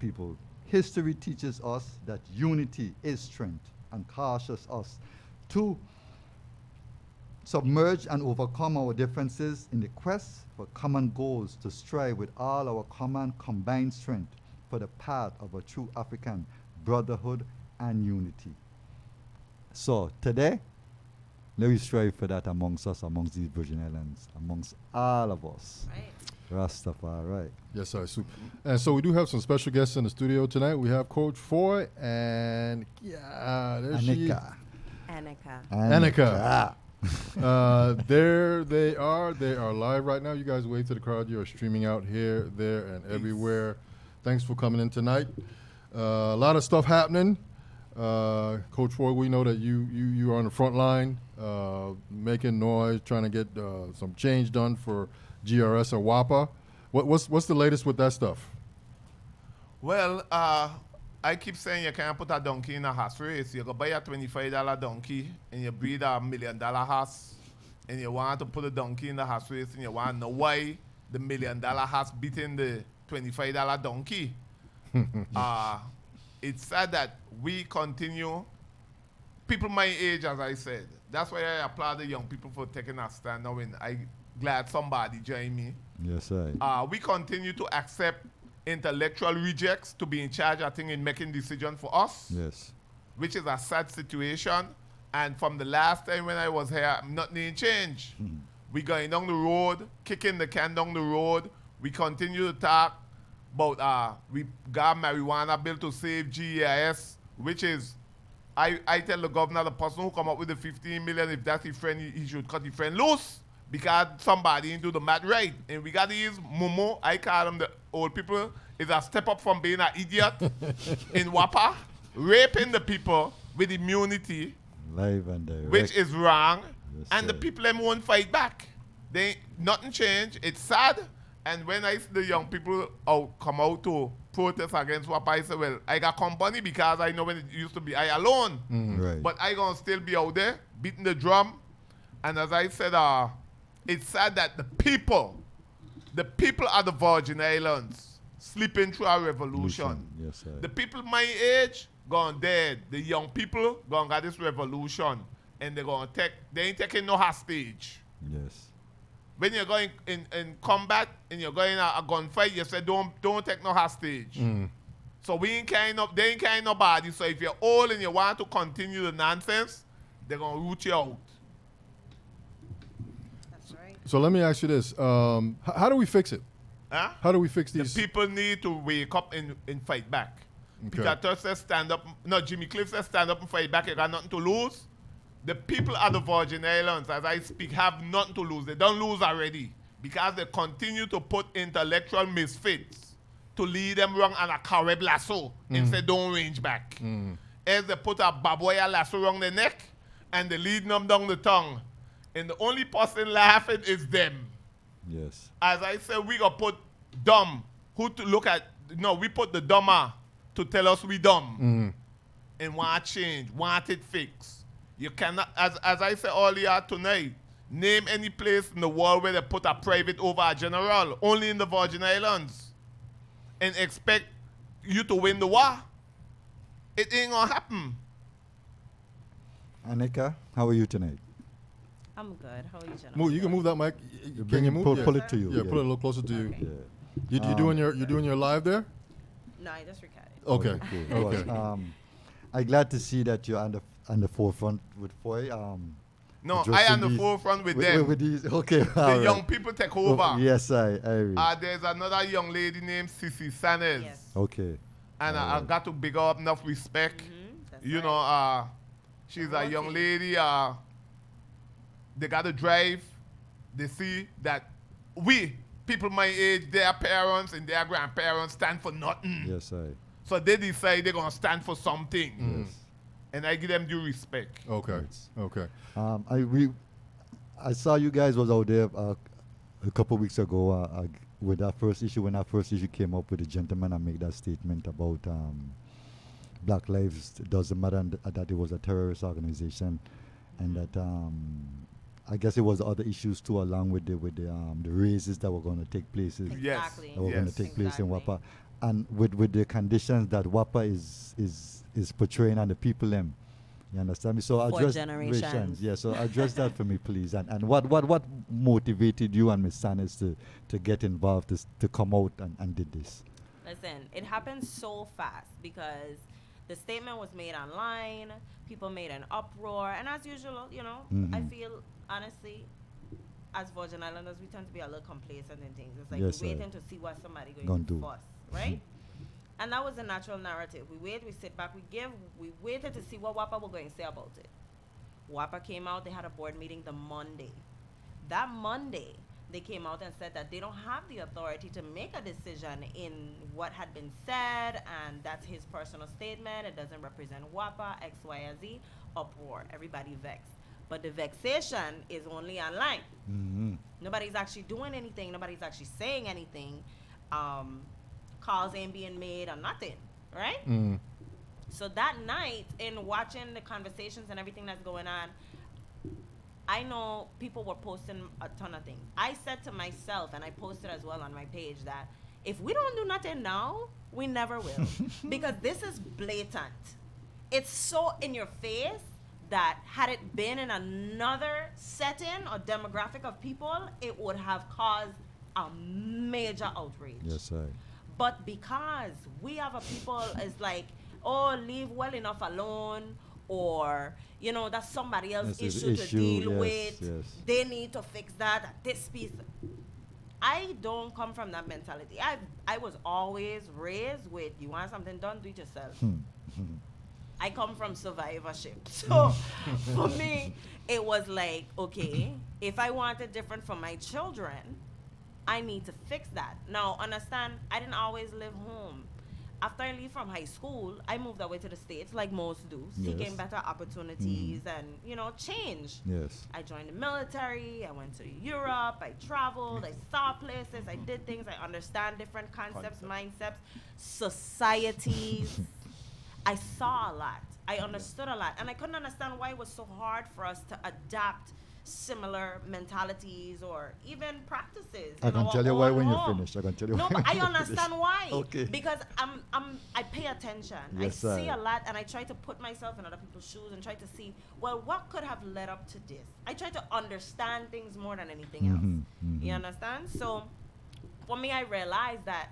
people. History teaches us that unity is strength and cautions us to submerge and overcome our differences in the quest for common goals to strive with all our common combined strength for the path of a true African brotherhood and unity. So today, let me strive for that amongst us, amongst these Virgin Islands, amongst all of us. Right. Rastafari. Yes, sir. And so we do have some special guests in the studio tonight. We have Coach Fahie and there she is. Aneka. There they are. They are live right now. You guys wave to the crowd. You are streaming out here, there, and everywhere. Thanks for coming in tonight. A lot of stuff happening. Coach Fahie, we know that you are on the front line, making noise, trying to get some change done for GRS or WAPA. What's the latest with that stuff? Well, I keep saying you can't put a donkey in a horse race. You go buy a $25 donkey and you breed a $1 million horse, and you want to put a donkey in the horse race and you want to know why the $1 million horse beating the $25 donkey. It's sad that we continue. People my age, as I said. That's why I applaud the young people for taking a stand now. And I glad somebody joined me. Yes, I. We continue to accept intellectual rejects to be in charge, I think, in making decisions for us. Yes. Which is a sad situation. And from the last time when I was here, nothing changed. We going down the road, kicking the can down the road. We continue to talk about we got marijuana bill to save GEIS, which is, I tell the governor, the person who come up with the 15 million, if that's his friend, he should cut his friend loose because somebody didn't do the math right. And we got to use Momo, I call them the old people, is a step up from being an idiot in WAPA, raping the people with immunity, Live and direct. which is wrong, Yes, and the sir. people them won't fight back. Nothing changed. It's sad. And when I see the young people come out to protest against WAPA, I say, well, I got company because I know when it used to be I alone. Right. But I gonna still be out there beating the drum. And as I said, it's sad that the people of the Virgin Islands sleeping through our revolution. Yes, sir. The people my age gone dead. The young people gonna got this revolution, and they ain't taking no hostage. Yes. When you're going in combat and you're going a gunfight, you say don't take no hostage. So they ain't carrying nobody. So if you're old and you want to continue the nonsense, they're gonna root you out. That's right. So let me ask you this: how do we fix it? Huh? How do we fix The these? people need to wake up and fight back. Okay. Peter Tosh says stand up. No, Jimmy Cliff says stand up and fight back. You got nothing to lose. The people of the Virgin Islands, as I speak, have nothing to lose. They don't lose already because they continue to put intellectual misfits to lead them wrong on a Carib lasso and say don't range back. As they put a baboya lasso around their neck and they lead them down the tongue. And the only person laughing is them. Yes. As I said, we gonna put dumb. We put the dumber to tell us we dumb. And want change, want it fixed. You cannot, as I said earlier tonight, name any place in the world where they put a private over a general, only in the Virgin Islands, and expect you to win the war. It ain't gonna happen. Aneka, how are you tonight? I'm good. How are you, gentlemen? You can move that mic. Can you move? Pull it to you. Yeah, put it a little closer to you. Okay. Yeah. You're doing your live there? No, I just recorded. Okay. Cool. Okay. I'm glad to see that you're on the forefront with Fahie. No, I addressing am the these- forefront with them. With these, okay. The young people take over. Yes, I read. There's another young lady named Sissy Sanels. Yes. Okay. And I got to big her up enough respect. That's You right. know, she's a young lady. They got to drive. They see that we, people my age, their parents and their grandparents stand for nothing. Yes, I. So they decide they're going to stand for something. Yes. And I give them due respect. Okay. Okay. I saw you guys was out there a couple weeks ago with that first issue. When that first issue came up with the gentleman and made that statement about Black Lives doesn't matter, and that it was a terrorist organization, and that I guess it was other issues too, along with the raises that were going to take place. Yes. Exactly. That were going to Yes. take place in Exactly. WAPA. and with the conditions that WAPA is portraying and the people them. You understand me? So For address generations. Yeah, so address that for me, please. And what motivated you and Miss Sanders to get involved, to come out and did this? Listen, it happened so fast because the statement was made online, people made an uproar, and as usual, I feel, honestly, as Virgin Islanders, we tend to be a little complacent in things. It's like Yes, we're sir. waiting to see what somebody Gonna going to do. fuss, right? And that was the natural narrative. We wait, we sit back, we waited to see what WAPA were going to say about it. WAPA came out, they had a board meeting the Monday. That Monday, they came out and said that they don't have the authority to make a decision in what had been said, and that's his personal statement. It doesn't represent WAPA, X, Y, and Z. Uproar, everybody vexed. But the vexation is only online. Mm-hmm. Nobody's actually doing anything. Nobody's actually saying anything. Calls ain't being made or nothing, right? So that night, in watching the conversations and everything that's going on, I know people were posting a ton of things. I said to myself, and I posted as well on my page, that if we don't do nothing now, we never will. Because this is blatant. It's so in your face that had it been in another setting or demographic of people, it would have caused a major outrage. Yes, sir. But because we have a people is like, oh, leave well enough alone, or that's somebody else's That's issue his to issue, deal yes, with. yes. They need to fix that at this piece. I don't come from that mentality. I was always raised with, you want something done, do it yourself. I come from survivorship. So for me, it was like, okay, if I want it different for my children, I need to fix that. Now, understand, I didn't always live home. After I leave from high school, I moved away to the States, like most do, seeking Yes. better opportunities and, change. Yes. I joined the military, I went to Europe, I traveled, I saw places, I did things, I understand different concepts, mindsets, societies. I saw a lot. I understood a lot. And I couldn't understand why it was so hard for us to adapt similar mentalities or even practices. I in can our tell you why own when you home. finish. I can tell you No, why but when I you understand finish. why. Okay. Because I pay attention. Yes, I see sir. a lot, and I try to put myself in other people's shoes and try to see, well, what could have led up to this? I try to understand things more than anything else. You understand? So for me, I realized that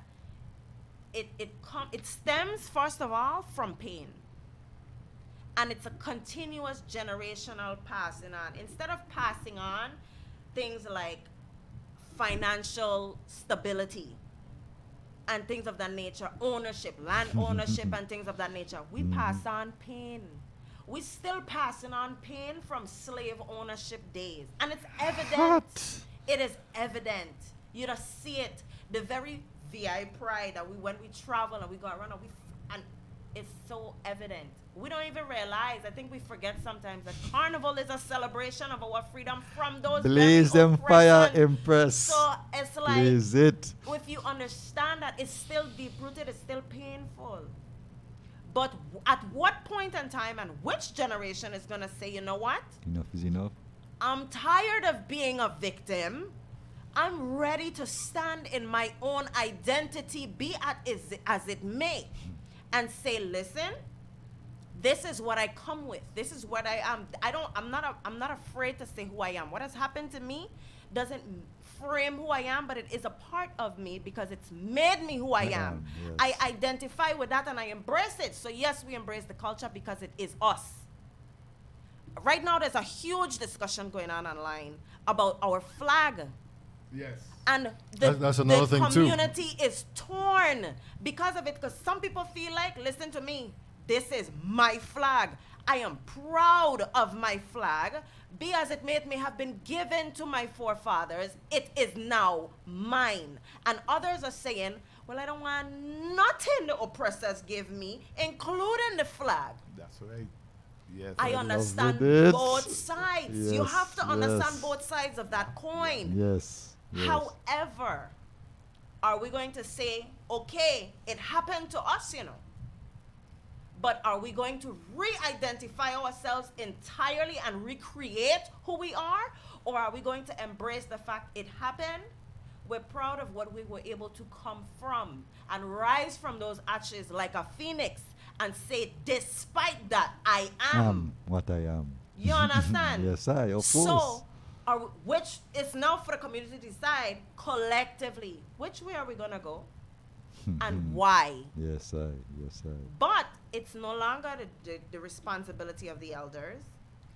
it stems first of all from pain. And it's a continuous generational passing on. Instead of passing on things like financial stability and things of that nature, ownership, land ownership and things of that nature, we pass on pain. We still passing on pain from slave ownership days. And it's evident. What? It is evident. You just see it. The very VI pride that when we travel and we go around and it's so evident. We don't even realize. I think we forget sometimes that Carnival is a celebration of our freedom from those Blaze very them fire, oppression. Empress. So it's like, Blaze it. if you understand that it's still deep-rooted, it's still painful. But at what point in time and which generation is going to say, you know what? Enough is enough. I'm tired of being a victim. I'm ready to stand in my own identity, be as it may, and say, listen, this is what I come with. This is what I am. I'm not afraid to say who I am. What has happened to me doesn't frame who I am, but it is a part of me because it's made me who I am. Yes. I identify with that and I embrace it. So yes, we embrace the culture because it is us. Right now, there's a huge discussion going on online about our flag. Yes. And That's another thing, too. community is torn because of it. Because some people feel like, listen to me, this is my flag. I am proud of my flag. Be as it may have been given to my forefathers. It is now mine. And others are saying, well, I don't want nothing the oppressors give me, including the flag. That's right. Yes. I love understand it. both sides. You Yes, have to understand yes. both sides of that coin. Yes. Yes. However, are we going to say, okay, it happened to us, but are we going to re-identify ourselves entirely and recreate who we are? Or are we going to embrace the fact it happened? We're proud of what we were able to come from and rise from those ashes like a phoenix and say, despite that, I am. What I am. You understand? Yes, I, of course. So, which is now for the community to decide collectively, which way are we going to go and why? Yes, I. Yes, I. But it's no longer the responsibility of the elders.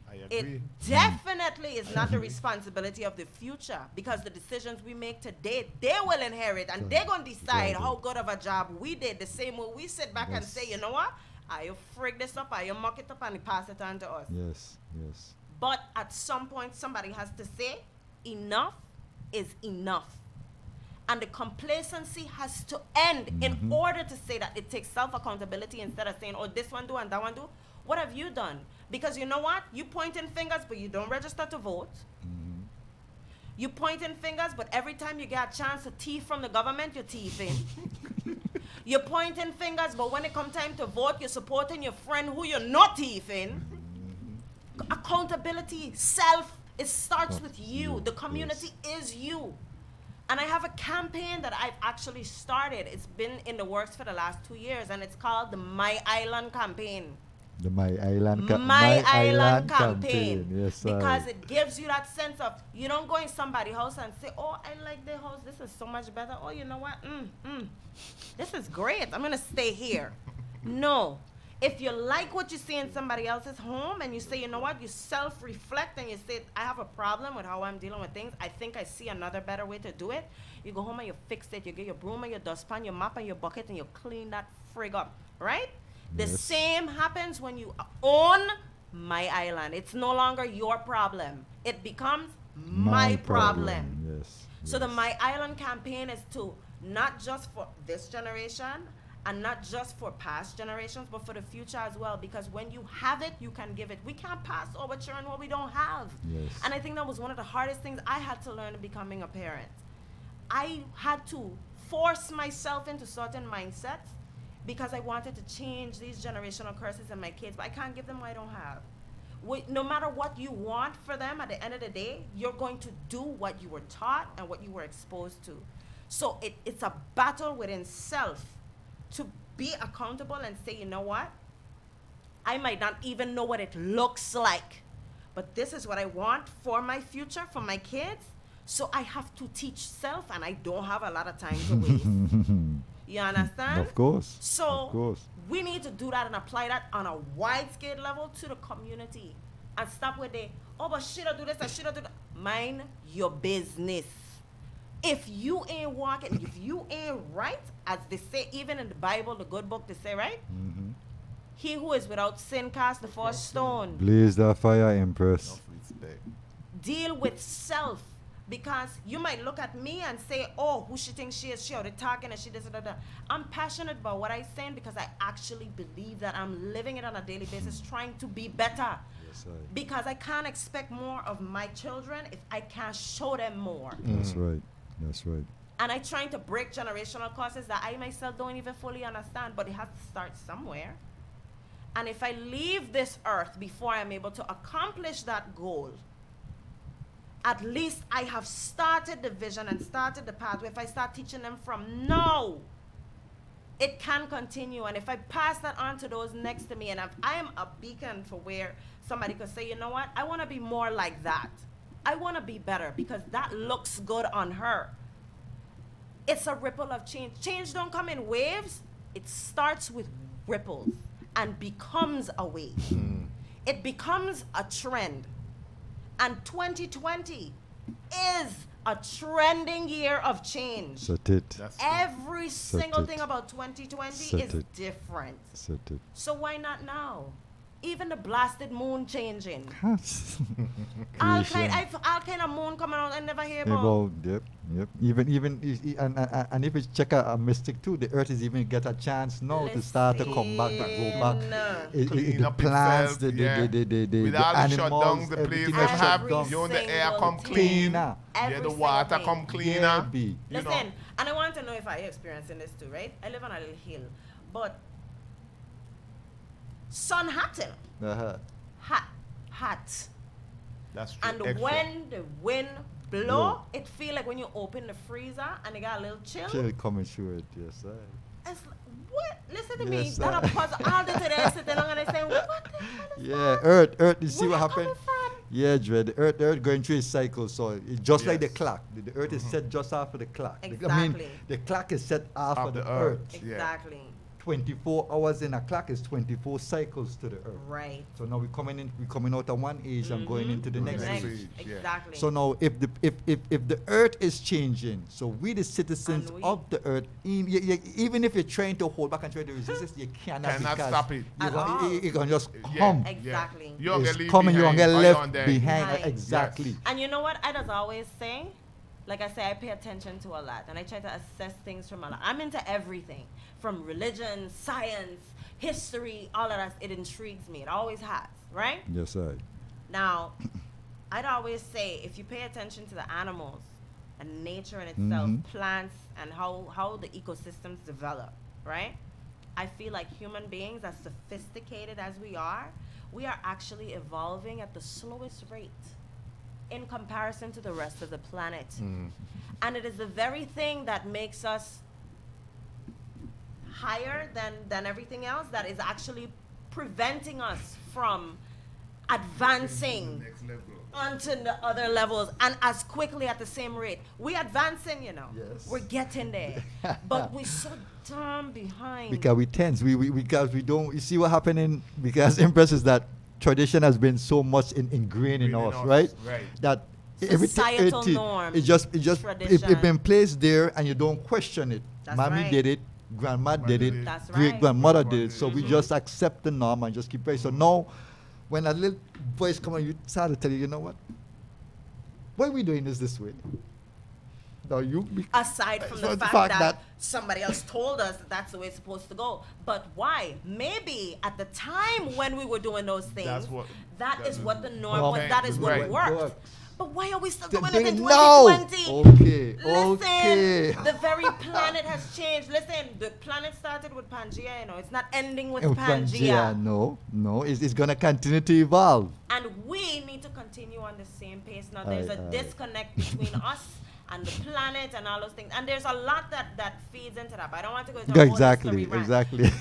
I It agree. definitely is not the responsibility of the future, because the decisions we make today, they will inherit and they're going to decide Exactly. how good of a job we did, the same way we sit back and Yes. say, you know what, I frig this up, I muck it up and pass it on to us. Yes, yes. But at some point, somebody has to say, enough is enough. And the complacency has to end in order to say that it takes self-accountability instead of saying, oh, this one do and that one do. What have you done? Because you know what? You pointing fingers, but you don't register to vote. You pointing fingers, but every time you get a chance to thief from the government, you're thieving. You're pointing fingers, but when it comes time to vote, you're supporting your friend who you're not thieving. Accountability, it starts with you. The community is you. And I have a campaign that I've actually started. It's been in the works for the last 2 years, and it's called the My Island Campaign. The My Island My Island campaign. Yes, because I. it gives you that sense of, you don't go in somebody's house and say, oh, I like their house. This is so much better. Oh, you know what? This is great. I'm going to stay here. No. If you like what you see in somebody else's home and you say, you know what, you self-reflect and you say, I have a problem with how I'm dealing with things. I think I see another better way to do it. You go home and you fix it. You get your broom and your dustpan, your mop and your bucket, and you clean that frig up, right? The Yes. same happens when you own My Island. It's no longer your problem. It becomes my problem. Yes. So the yes. My Island campaign is to not just for this generation and not just for past generations, but for the future as well. Because when you have it, you can give it. We can't pass over children what we don't have. Yes. And I think that was one of the hardest things I had to learn becoming a parent. I had to force myself into certain mindsets because I wanted to change these generational curses in my kids, but I can't give them what I don't have. No matter what you want for them, at the end of the day, you're going to do what you were taught and what you were exposed to. So it's a battle within self to be accountable and say, you know what? I might not even know what it looks like, but this is what I want for my future, for my kids. So I have to teach self, and I don't have a lot of time to waste. You understand? Of course. So Of course. we need to do that and apply that on a wide scale level to the community and stop with the, oh, but should I do this? I should I do that? Mind your business. If you ain't walking, if you ain't right, as they say, even in the Bible, the good book, they say, right? He who is without sin cast the first stone. Blaze the fire, Empress. Enough respect. Deal with self. Because you might look at me and say, oh, who she thinks she is, she already talking and she does it. I'm passionate about what I'm saying because I actually believe that I'm living it on a daily basis, trying to be better. Yes, I. Because I can't expect more of my children if I can't show them more. That's right. That's right. And I'm trying to break generational causes that I myself don't even fully understand, but it has to start somewhere. And if I leave this earth before I'm able to accomplish that goal, at least I have started the vision and started the pathway. If I start teaching them from now, it can continue. And if I pass that on to those next to me, and if I am a beacon for where somebody could say, you know what, I want to be more like that. I want to be better because that looks good on her. It's a ripple of change. Change don't come in waves. It starts with ripples and becomes a wave. It becomes a trend. And 2020 is a trending year of change. Set it. That's Every single it. thing about 2020 Set is it. different. Set it. So why not now? Even the blasted moon changing. All Creation. kind of moon coming out I never hear Yeah, about. well, yep. And if it's check a mystic too, the earth is even get a chance now to start to come back, to go back. Clean The up plants, itself, the yeah. the With all the animals, shutdowns, the everything place is they shut have, down. you know, the air Every come single clean. thing. Cleaner. Yeah, Every the single water thing. come cleaner. Yeah, be. You Listen, know. and I want to know if I experiencing this too, right? I live on a little hill, but sun hotting, Uh-huh. hot. That's true. And Extra. when the wind blow, it feel like when you open the freezer and it got a little chill. Chill coming through it, yes, I. It's like, what? Listen to Yes, me. That sir. a puzzle. All day today, I sit there and I say, what the hell is Yeah, that? Earth, you see Where what it happened? coming from? Yeah, Dre, the Earth going through its cycle, so it's just like the Yes. clock. The Earth is set just after the clock. I mean, Exactly. the clock is set after Of the the Earth. Earth. Yeah. Exactly. 24 hours in a clock is 24 cycles to the Earth. Right. So now we're coming out of one age and going into the Mhm. next Next age. age. Yeah. Exactly. So now, if the Earth is changing, so we the citizens And we- of the Earth, even if you're trying to hold back and try to resist it, you cannot Cannot stop it. At all. You can just Yeah. come. Exactly. You don't It's get leave coming, you don't behind, get or left on there. behind. Behind. Exactly. And you know what? I just always say, like I say, I pay attention to a lot, and I try to assess things from a lot. I'm into everything, from religion, science, history, all of that. It intrigues me. It always has, right? Yes, sir. Now, I'd always say, if you pay attention to the animals and nature in itself, Mhm. plants, and how the ecosystems develop, right? I feel like human beings, as sophisticated as we are actually evolving at the slowest rate in comparison to the rest of the planet. And it is the very thing that makes us higher than everything else that is actually preventing us from advancing Next level. onto the other levels and as quickly at the same rate. We advancing, Yes. We're getting there. But we're so damn behind. Because we tense, because we don't. You see what happening? Because Empress is that tradition has been so much ingrained in Ingrained in us, us, right? right. That Societal norms, it tradition. been placed there, and you don't question it. That's Mommy right. did it, grandma did it, did it. That's great right. grandmother Grandma did it. did So it. we just accept the norm and just keep it. So now, when a little voice come on, you start to tell you know what? Why are we doing this way? No, Aside from the fact that somebody else told us that that's the way it's supposed to go. But why? Maybe at the time when we were doing those things, That's what- that is what the norm Well, was. That is what right. worked. Works. But why are we still Th- doing they- it in no. 2020? Okay, Listen, okay. the very planet has changed. Listen, the planet started with Pangea, It's not ending with Pangea, Pangea. no, it's gonna continue to evolve. And we need to continue on the same pace. Now, there's a Aye. disconnect between us and the planet and all those things. And there's a lot that feeds into that. But I don't want to go into a whole Exactly, history rant. exactly.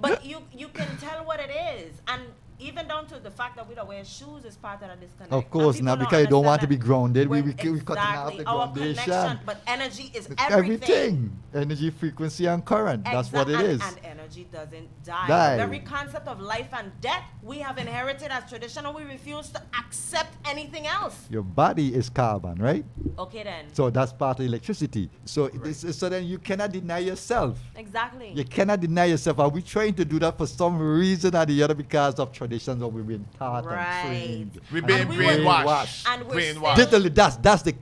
But you can tell what it is. And even down to the fact that we don't wear shoes is part of the disconnect. Of course, And now people because you don't want to understand be grounded, we When- cutting off exactly, the our groundation. connection, but energy is everything. Energy, frequency, and current. That's what it and, is. And energy doesn't die. Die. The very concept of life and death we have inherited as tradition, and we refuse to accept anything else. Your body is carbon, right? Okay then. So that's part of electricity. So so then you cannot deny yourself. Exactly. You cannot deny yourself. Are we trying to do that for some reason or the other because of traditions that we've been taught Right. and trained? We're and being we were- brainwashed. And we're Brainwashed. still- Literally, that's is the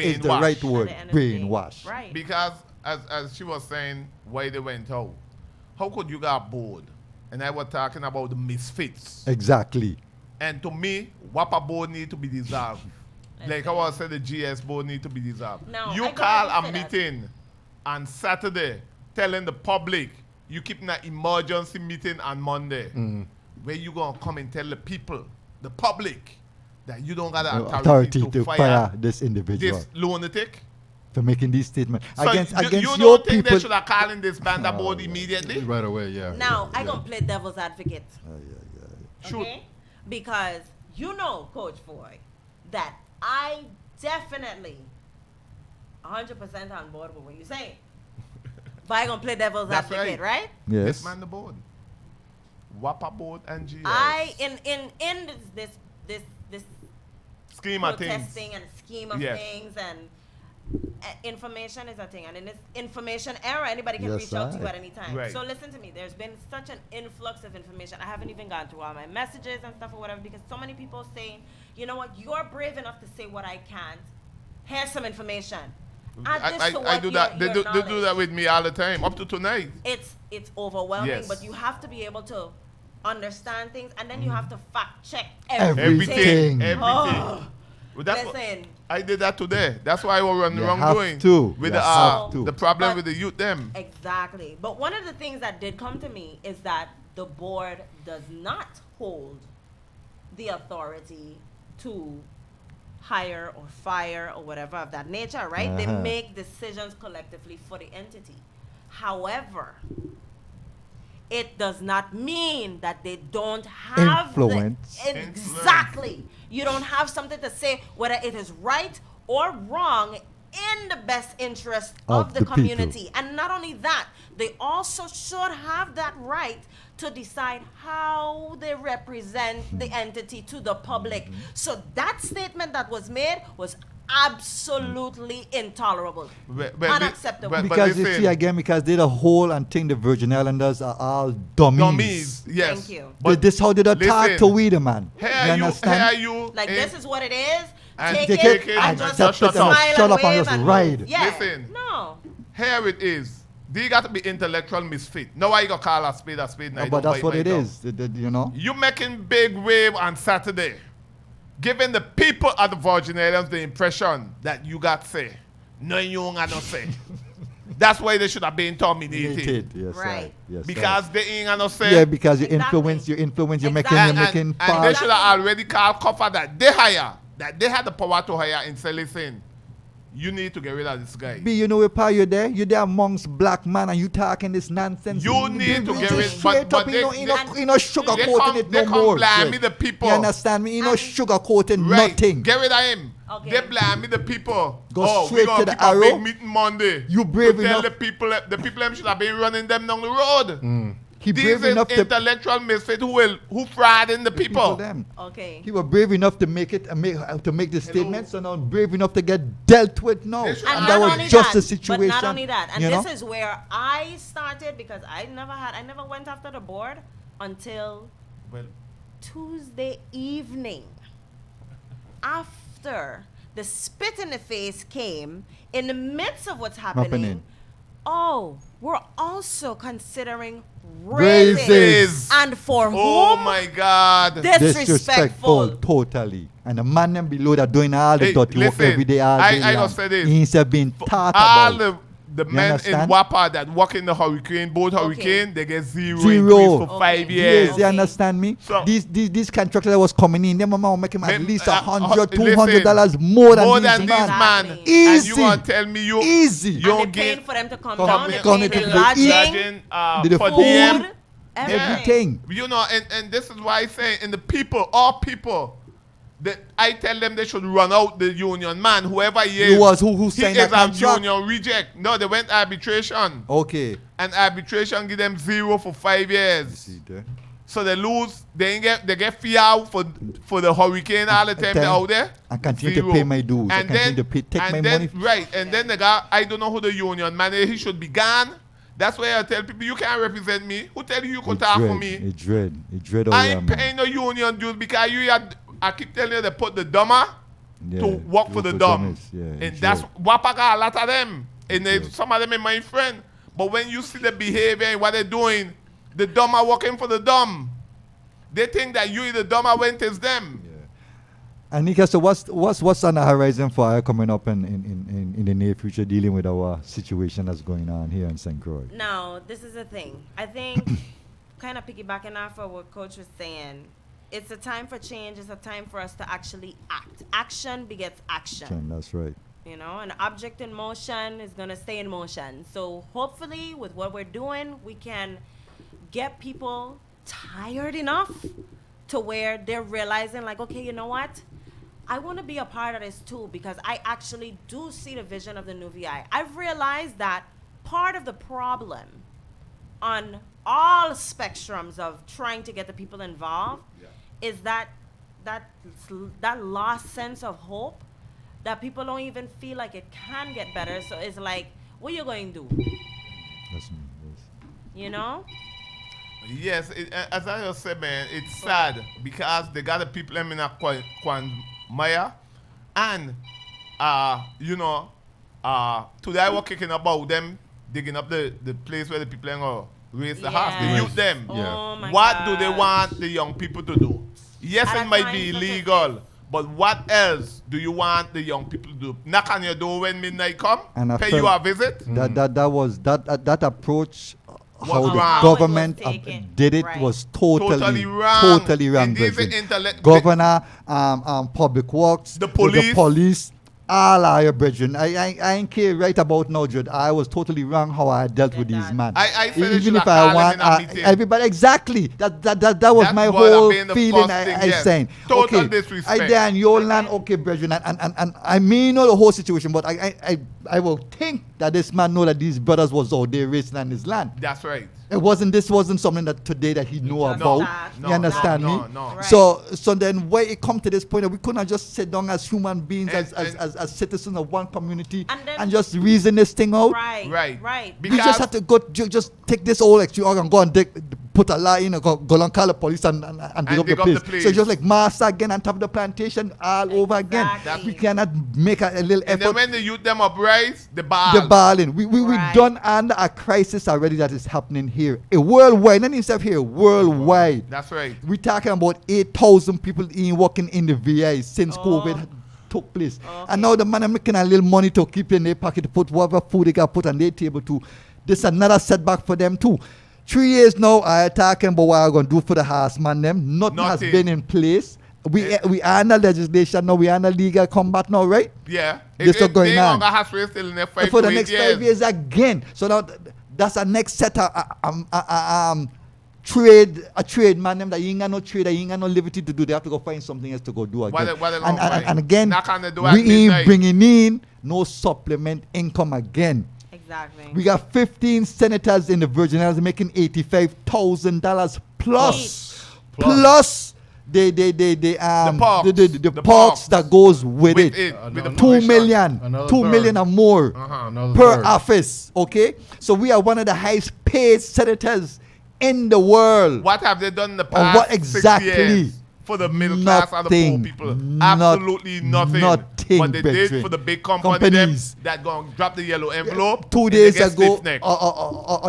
Brainwash. right at the word. end of the day. Brainwash. Right. Because as she was saying, why they went out, how could you get bored? And I was talking about the misfits. Exactly. And to me, WAPA board need to be dissolved. Like I was saying, the GS board need to be dissolved. No, You I call gotta a say that. meeting on Saturday telling the public you keeping an emergency meeting on Monday. Where you gonna come and tell the people, the public, that you don't got the authority, to fire this individual this lunatic? for making these statements So against you your don't think people. they should have called in this band board immediately? Right away, yeah. Now, yeah, I gonna play devil's advocate. Shoot. Okay? Because you know, Coach Foy, that I definitely 100% on board with what you say. But I gonna play devil's That's advocate, right? Yes. This man the board. WAPA board and GS. I in this Scheme of things. protesting and scheme of Yes. things and information is a thing, and in this information era anybody can Yes, reach out to you right. at any time. Right. So listen to me, there's been such an influx of information. I haven't even gone through all my messages and stuff or whatever because so many people saying, you know what, you're brave enough to say what I can't. Here's some information. Add this to I what do that. They your do that knowledge. with me all the time, up to tonight. It's overwhelming, Yes. but you have to be able to understand things, and then Mm-hmm. you have to fact check Everything. Everything. Oh. Well, that's what- Listen, I did that today. That's why I was You wrongdoing have to. with You the have to. the problem But- with the youth them. exactly. But one of the things that did come to me is that the board does not hold the authority to hire or fire or whatever of that nature, right? They Uh-huh. make decisions collectively for the entity. However, it does not mean that they don't have Influence. Exactly. You don't have something to say whether it is right or wrong in the best interest of the the people. community. And not only that, they also should have that right to decide how they represent the entity to the public. So that statement that was made was absolutely intolerable, unacceptable. Because you listen, see again, because they the whole and think the Virgin Islanders are all dummies. dummies, yes. Thank you. But this how they the talk listen, to we the man. Here you you, understand? here you. Like, this is what it is. And Take take it, it and and just just shut smile up. and Shut up and wave just and ride. move. Yeah. Listen. No. Here it is. They got to be intellectual misfit. Now why you gonna call a spade and I But don't that's bite what my it tongue. is. You know. You making big wave on Saturday, giving the people of the Virgin Islands the impression that you got say. No, you ain't got no say. That's why they should have been terminated. Yes, Right. Yes, Because they ain't got no say. yeah, because you Exactly. influence, you're Exactly. making, and making they false. should have already called cover that they hire, that they had the power to hire in saying, you need to get rid of this guy. B, you know where pa you're there amongst black man and you talking this nonsense. You need to Be get just rid- straight but up, they- you know they sugarcoating it no come more. blame me shit. the people. You understand me? You know And- sugarcoating Right. nothing. Get rid of him. Okay. They blame me the people. Go we straight gonna to the keep a big arrow. meeting Monday. You brave to tell enough- the people them should have been running them down the road. He These brave is enough to intellectual misfit who frighten the people. them. Okay. He was brave enough to make it to make the statement, so now brave enough to get dealt with now. They should And And not that was only just that, the situation. But not only that, and you this know? is where I started, because I never went after the board until Well, Tuesday evening, after the spit in the face came in the midst of what's happening. Happening. Oh, we're also considering Raises. raises, and for oh whom? my God. Disrespectful. Totally. And the man them below that doing all the Hey, dirty work listen, every day, all I day gonna long. say this. He instead being taught All about. the You men in understand? Wapa that work in the hurricane, both Okay. hurricane, they get zero Zero. increase for 5 Okay. years. Yes, you understand me? So- these contractors that was coming in, them mama make him at Mem- least listen, $100, $200 more than more these than man. these man. Exactly. And you Easy. gonna tell me you Easy. you And don't they're get paying for them to come Come down. down, They're come paying to the the lodging, judging, the for food, diem. everything. You know, and this is why I say, in the people, all people, that I tell them they should run out the union man, whoever he is. You was who he signed is that a contract? union reject. No, they went arbitration. Okay. And arbitration give them 0 for 5 years. See there. So they lose, they get fee out for the hurricane all the time they're out there. I continue to 0. pay my dues. I And continue then, to pay, take and my then, money. Right, and then the guy, I don't know who the union man is, he should be gone. That's why I tell people, you can't represent me. Who tell you could talk for me? It dread all I that, ain't man. paying no union dues because I keep telling you they put the dumber Yeah, to work for the dumb. dummies, yeah, And it that's dread. Wapa got a lot of them. And they, dread. some of them are my friend. But when you see the behavior and what they're doing, the dumb are working for the dumb. They think that you the dumb went is them. And Nika, so what's on the horizon for our coming up in the near future dealing with our situation that's going on here in St. Croix? Now, this is the thing. I think, kind of piggybacking off of what Coach was saying, it's a time for change. It's a time for us to actually act. Action begets action. That's right. You know, an object in motion is going to stay in motion. So hopefully, with what we're doing, we can get people tired enough to where they're realizing, like, okay, you know what? I want to be a part of this too, because I actually do see the vision of the new VI. I've realized that part of the problem on all spectrums of trying to get the people involved is that lost sense of hope, that people don't even feel like it can get better. So it's like, what are you going to do? That's me. Yes. You know? Yes, as I just said, man, it's sad because they got the people in a Maya, and today I was kicking about them digging up the place where the people are gonna raise the house, the Yes. youth them. Oh my What do they gosh. want the young people to do? Yes, At it a might time be such as illegal, but what else do you want the young people to do? Knock on your door when midnight come, And I pay you felt a visit. That approach how the wrong. government How it was taken. did it Right. was totally wrong. totally wrong. And these Brethren. Governor, public works, The police. all are your brethren. I ain't care right about now, Jude. I was totally wrong how I dealt with these men. I said they Even should if have I called want, them in a meeting. everybody exactly. That was That my would have whole been the feeling. first thing, I yes. saying, Total okay, disrespect. I there in your land, okay, brethren, and I may know the whole situation, but I will think that this man know that these brothers was out there racing on his land. That's right. This wasn't something that today that he know just about. start. You understand me? No. Right. So then where it come to this point that we could not just sit down as human beings, And- as citizens of one community And then- and just reason this thing out. Right. We just have to go just take this old extra organ, go and put a lie in, go and call the police and dig up the place. So just like master again on top of the plantation all over again. Exactly. We cannot make a little And then effort. when the youth them uprise, the bar. The balling. We Right. done under a crisis already that is happening here. Worldwide, not instead here, worldwide. That's right. We're talking about 8,000 people working in the VA since Oh. COVID took place. Okay. And now the man are making a little money to keep in their pocket to put whatever food they got put on their table too. This is another setback for them too. 3 years now, I talking about what I'm going to do for the horseman them. Nothing has been in place. We are under legislation now. We are under legal combat now, right? Yeah. This is going on. They have to still in there For the next 5 years again. So now that's a next set of trade man them that you ain't got no trade, that you ain't got no liberty to do. They have to go find something else to go do again. What they gonna find? And again, Knock on the door at we ain't midnight. bringing in no supplement income again. Exactly. We got 15 senators in the Virgin Islands making $85,000 plus the parks that goes with it. With the 2 million, Another 2 third. million or more Another per third. office. Okay, so we are one of the highest paid senators in the world. What have they done in the Or past what 6 exactly? years for the middle class and the poor Nothing. people? Absolutely nothing. Nothing, What they did brethren. for the big companies Companies. that go and drop the yellow envelope. 2 and they days get ago, stiff-necked.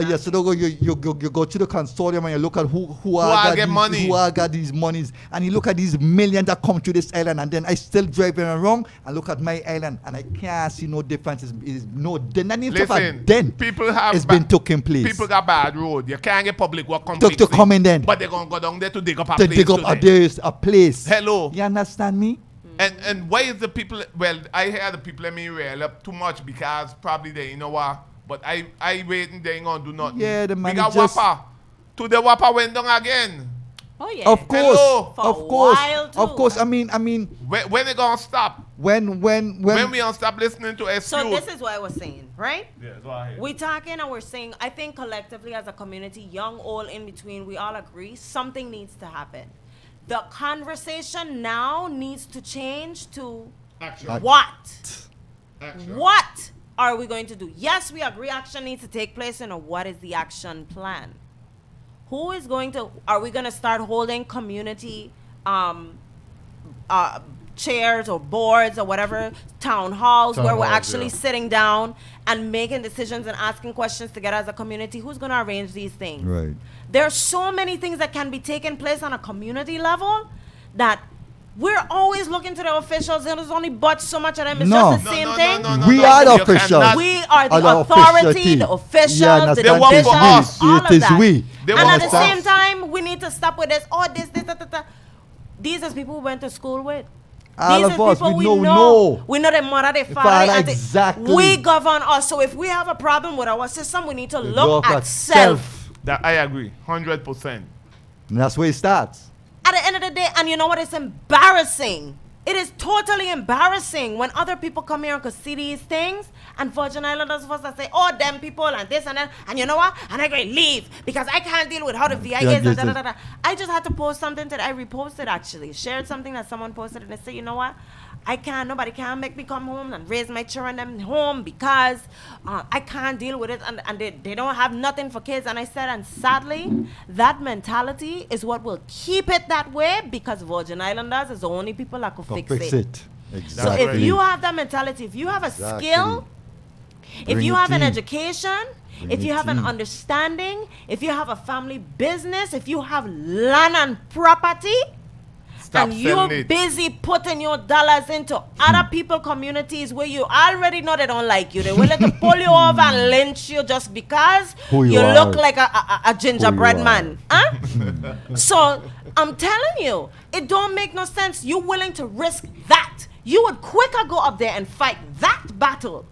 yesterday you go to the consortium and you look at who all get money. who all got these monies, and you look at these millions that come to this island, and then I still driving around and look at my island and I can't see no difference. Is no not even stuff Listen, then people have it's been taking place. People got bad road. You can't get public work to completely. come in then But they're going to go down there to dig up a to place dig up today. there is a place. Hello. You understand me? And why is the people, well, I hear the people let me rail up too much because probably they, you know what, but I waiting, they ain't going to do nothing. Yeah, the man We got is just- Whopper. To the Whopper went down again. Oh yeah. Of course, Hello. For of a course, while, of too. course. I mean, When they going to stop? when When we going to stop listening to excuse? So this is what I was saying, right? Yeah, go ahead. We talking and we're saying, I think collectively as a community, young, old, in between, we all agree something needs to happen. The conversation now needs to change to Action. what? Action. What are we going to do? Yes, we agree action needs to take place. What is the action plan? Who is going to, are we going to start holding community chairs or boards or whatever, town halls Town where we're halls, actually yeah. sitting down and making decisions and asking questions together as a community? Who's going to arrange these things? right. There's so many things that can be taking place on a community level that we're always looking to the officials, and there's only but so much of them. It's No. just the same thing. We are the You officials. cannot- We are the Are the authority, officiality. the officials, Yeah, the understand? They work divisions, for us. all It of is that. we. They And work at the for us. same time, we need to stop with this. Oh, this, that. These are people we went to school with. All These of are us, people we know. We know their mother, their Father, father, their auntie. exactly. We govern us. So if we have a problem with our system, we need to look Look at self. That I agree, 100%. And that's where it starts. At the end of the day, and you know what? It's embarrassing. It is totally embarrassing when other people come here and could see these things, and Virgin Islanders first that say, oh, them people and this and that, and you know what? And I'm going to leave because I can't deal with how the VI is and da. I just had to post something that I reposted actually, shared something that someone posted, and they said, you know what? Nobody can make me come home and raise my children them home because I can't deal with it, and they don't have nothing for kids. And I said, and sadly, that mentality is what will keep it that way because Virgin Islanders is the only people that could fix it. So Exactly. if you have that mentality, if you have a skill, if Bring you a have an team. education, Bring if a you have an team. understanding, if you have a family business, if you have land and property, Stop and you're selling it. busy putting your dollars into other people communities where you already know they don't like you. They willing to pull you over and lynch you just because Who you you look are. like a gingerbread are. man. Huh? So I'm telling you, it don't make no sense. You willing to risk that. You would quicker go up there and fight that battle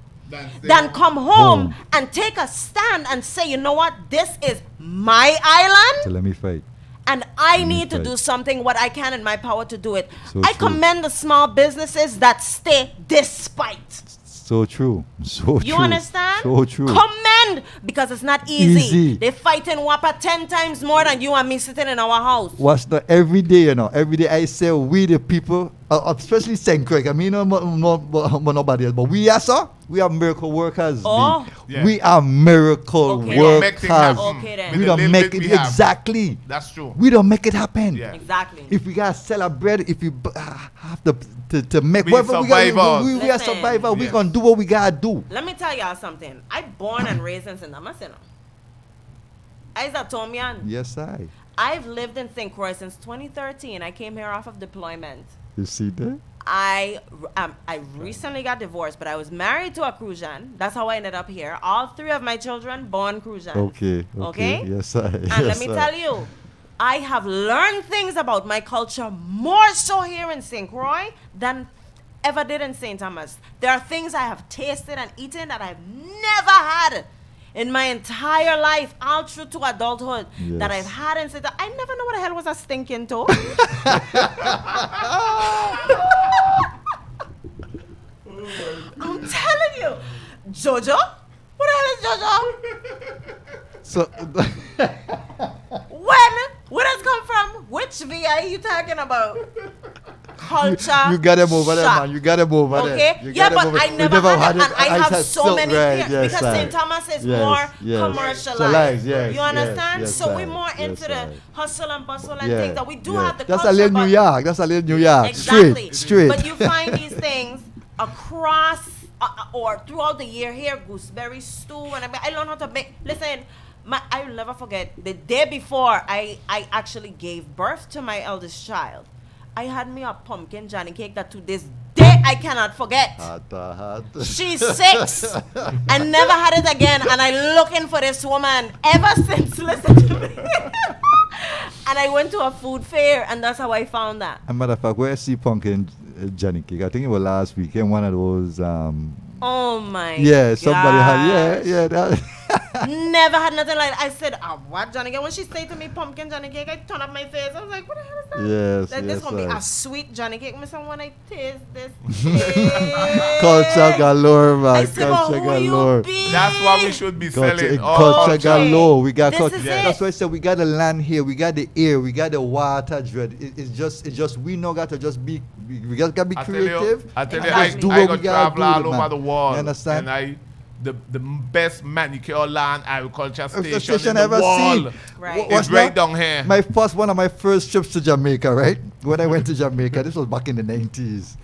than come home and take a stand and say, you know what, this is my So island let me fight. and I Let me need to fight. do something what I can in my power to do it. So I true. commend the small businesses that stay despite. So true. So You true. understand? So true. Commend, because it's not easy. Easy. They fighting Whopper 10 times more than you and me sitting in our house. What's the every day, you know? Every day I say we the people, especially St. Craig. I mean, nobody else, but we are so. We are miracle workers. Oh. B. Yeah. We are miracle Okay. We don't make things workers. happen. Okay then. With We the don't little make bit it we have. exactly. That's true. We don't make it happen. Yeah. Exactly. If we gotta sell our bread, if we have to make Be whatever we got, survivors. we are Listen. survivors. We Yes. gonna do what we gotta do. Let me tell y'all something. I born and raised in St. Thomas. Isa told me, Yes, I've lived in St. Croix since 2013. I came here off of deployment. You see that? I recently got divorced, but I was married to a Crucian. That's how I ended up here. All 3 of my children born Crucians. Okay. Okay? Yes, I. And let me tell you, I have learned things about my culture more so here in St. Croix than ever did in St. Thomas. There are things I have tasted and eaten that I've never had in my entire life, all through to adulthood, that Yes. I've had in St. I never know what the hell was a stinking toe. I'm telling you. Jojo? What the hell is Jojo? So, When? Where does come from? Which VI you talking about? Culture. you got him over there, shock. man. You got him over there. Okay? You Yeah, got but him over- I we never had it, and I have had so silk, many right, here yes, because I. St. Thomas is Yes, more yes. commercialized. Yes, You understand? yes, So I. we're more into Yes, the I. hustle and bustle and Yeah, things that we do yeah. have the That's culture. a little New but- York. That's a little New York. Exactly. Straight. But you find these things across or throughout the year here, gooseberry stew, and I learned how to make. Listen, I will never forget the day before I actually gave birth to my eldest child. I had me a pumpkin Johnny cake that to this day I cannot forget. Hot. She's 6 and never had it again, and I looking for this woman ever since. Listen to me. And I went to a food fair, and that's how I found that. As a matter of fact, where I see pumpkin Johnny cake, I think it was last weekend, one of those. Oh my Yeah, somebody gosh. had. Yeah. That, Never had nothing like that. I said, what Johnny cake? When she said to me pumpkin Johnny cake, I turned up my face. I was like, what the hell is that? Yes, Like, this yes, gonna be sir. a sweet Johnny cake. Miss, when I taste this cake. Culture galore, man. I said, but Culture who you galore. be? That's what we should be selling. all Culture culture. galore. We got This culture. is That's it. why I said we got the land here, we got the air, we got the water. Dread. It's just we know got to just be. We just got to be I creative. tell you, and I just do I what got we gotta travel do, all man. over the world. You understand? And the best manicure land agriculture The station in the ever world seen. Right. What's is right that? down here. One of my first trips to Jamaica, right? When I went to Jamaica, this was back in the 90s.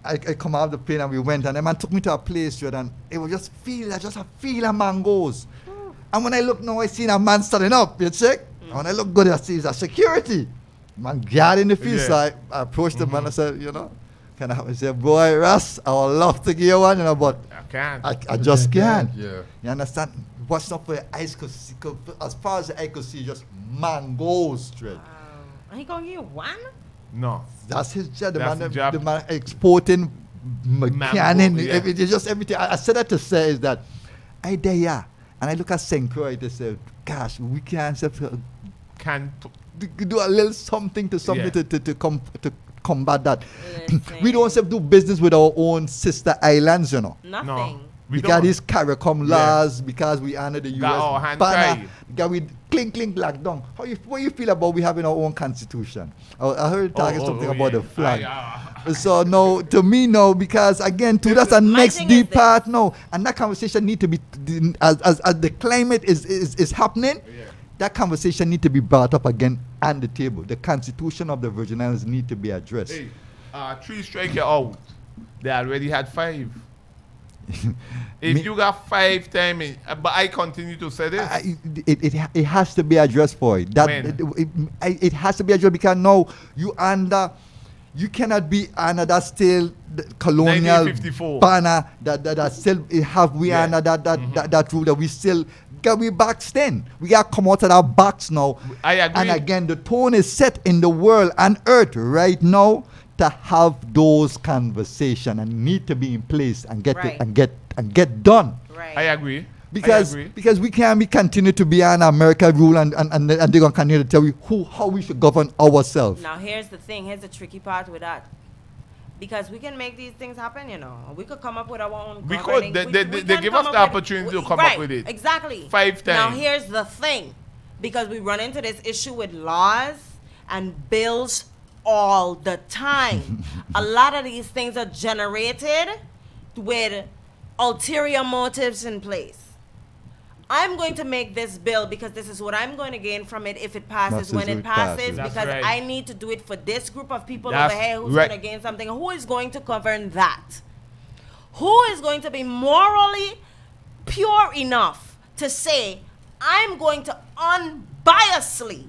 I come out of the plane and we went, and the man took me to a place, Dread, and it was just a feel of mangoes. And when I look now, I see a man standing up, you check? And when I look good, I see it's a security. Man guard in the field, Yeah. so I approached the man and said, can I have He said, boy, Russ, I would love to give you one, but I can't. I just can't. Yeah. You understand? Watch out for your eyes, because as far as the eye could see, just mangoes, Dread. And he gonna give you one? No. That's his job. The That's man, the job. the man exporting mechanic, yeah. just everything. I said that to say is that I there, yeah, and I look at St. Croix, they say, gosh, we can't Can't. do a little something to Yeah. to combat that. Listen. We don't have to do business with our own sister islands, Nothing. No. We don't. got these CARICOM Yeah. laws because we honor the Got our U.S. hand banner. tied. Got we clink lockdown. What you feel about we having our own constitution? I heard you talking something about the flag. So no, to me no, because again, too, that's a My next thing deep is this. part. No, and that conversation need to be as the climate is happening. Yeah. That conversation need to be brought up again on the table. The constitution of the Virgin Islands need to be addressed. Hey, 3 strike you out. They already had 5. If you got 5 times, but I continue to say this. It has to be addressed, boy. That When? it has to be addressed because now you cannot be under that still colonial 1954. banner that still have we Yeah. under that rule that we still got we box then. We got to come out of that box now. I agree. And again, the tone is set in the world and earth right now to have those conversations and need to be in place and get Right. it and get done. Right. I agree. Because I agree. because we can't be continue to be an America rule and they're gonna continue to tell you how we should govern ourselves. Now here's the thing. Here's the tricky part with that. Because we can make these things happen, you know. We could come up with our own. We governing- could. They can give come us up the with- opportunity to we- come right, up with it. Exactly. 5 Now times. here's the thing. Because we run into this issue with laws and bills all the time. A lot of these things are generated with ulterior motives in place. I'm going to make this bill because this is what I'm going to gain from it if it passes Passes when when it it passes passes. That's because right. I need to do it for this group of people That's over here who's right. going to gain something. Who is going to govern that? Who is going to be morally pure enough to say, I'm going to unbiasedly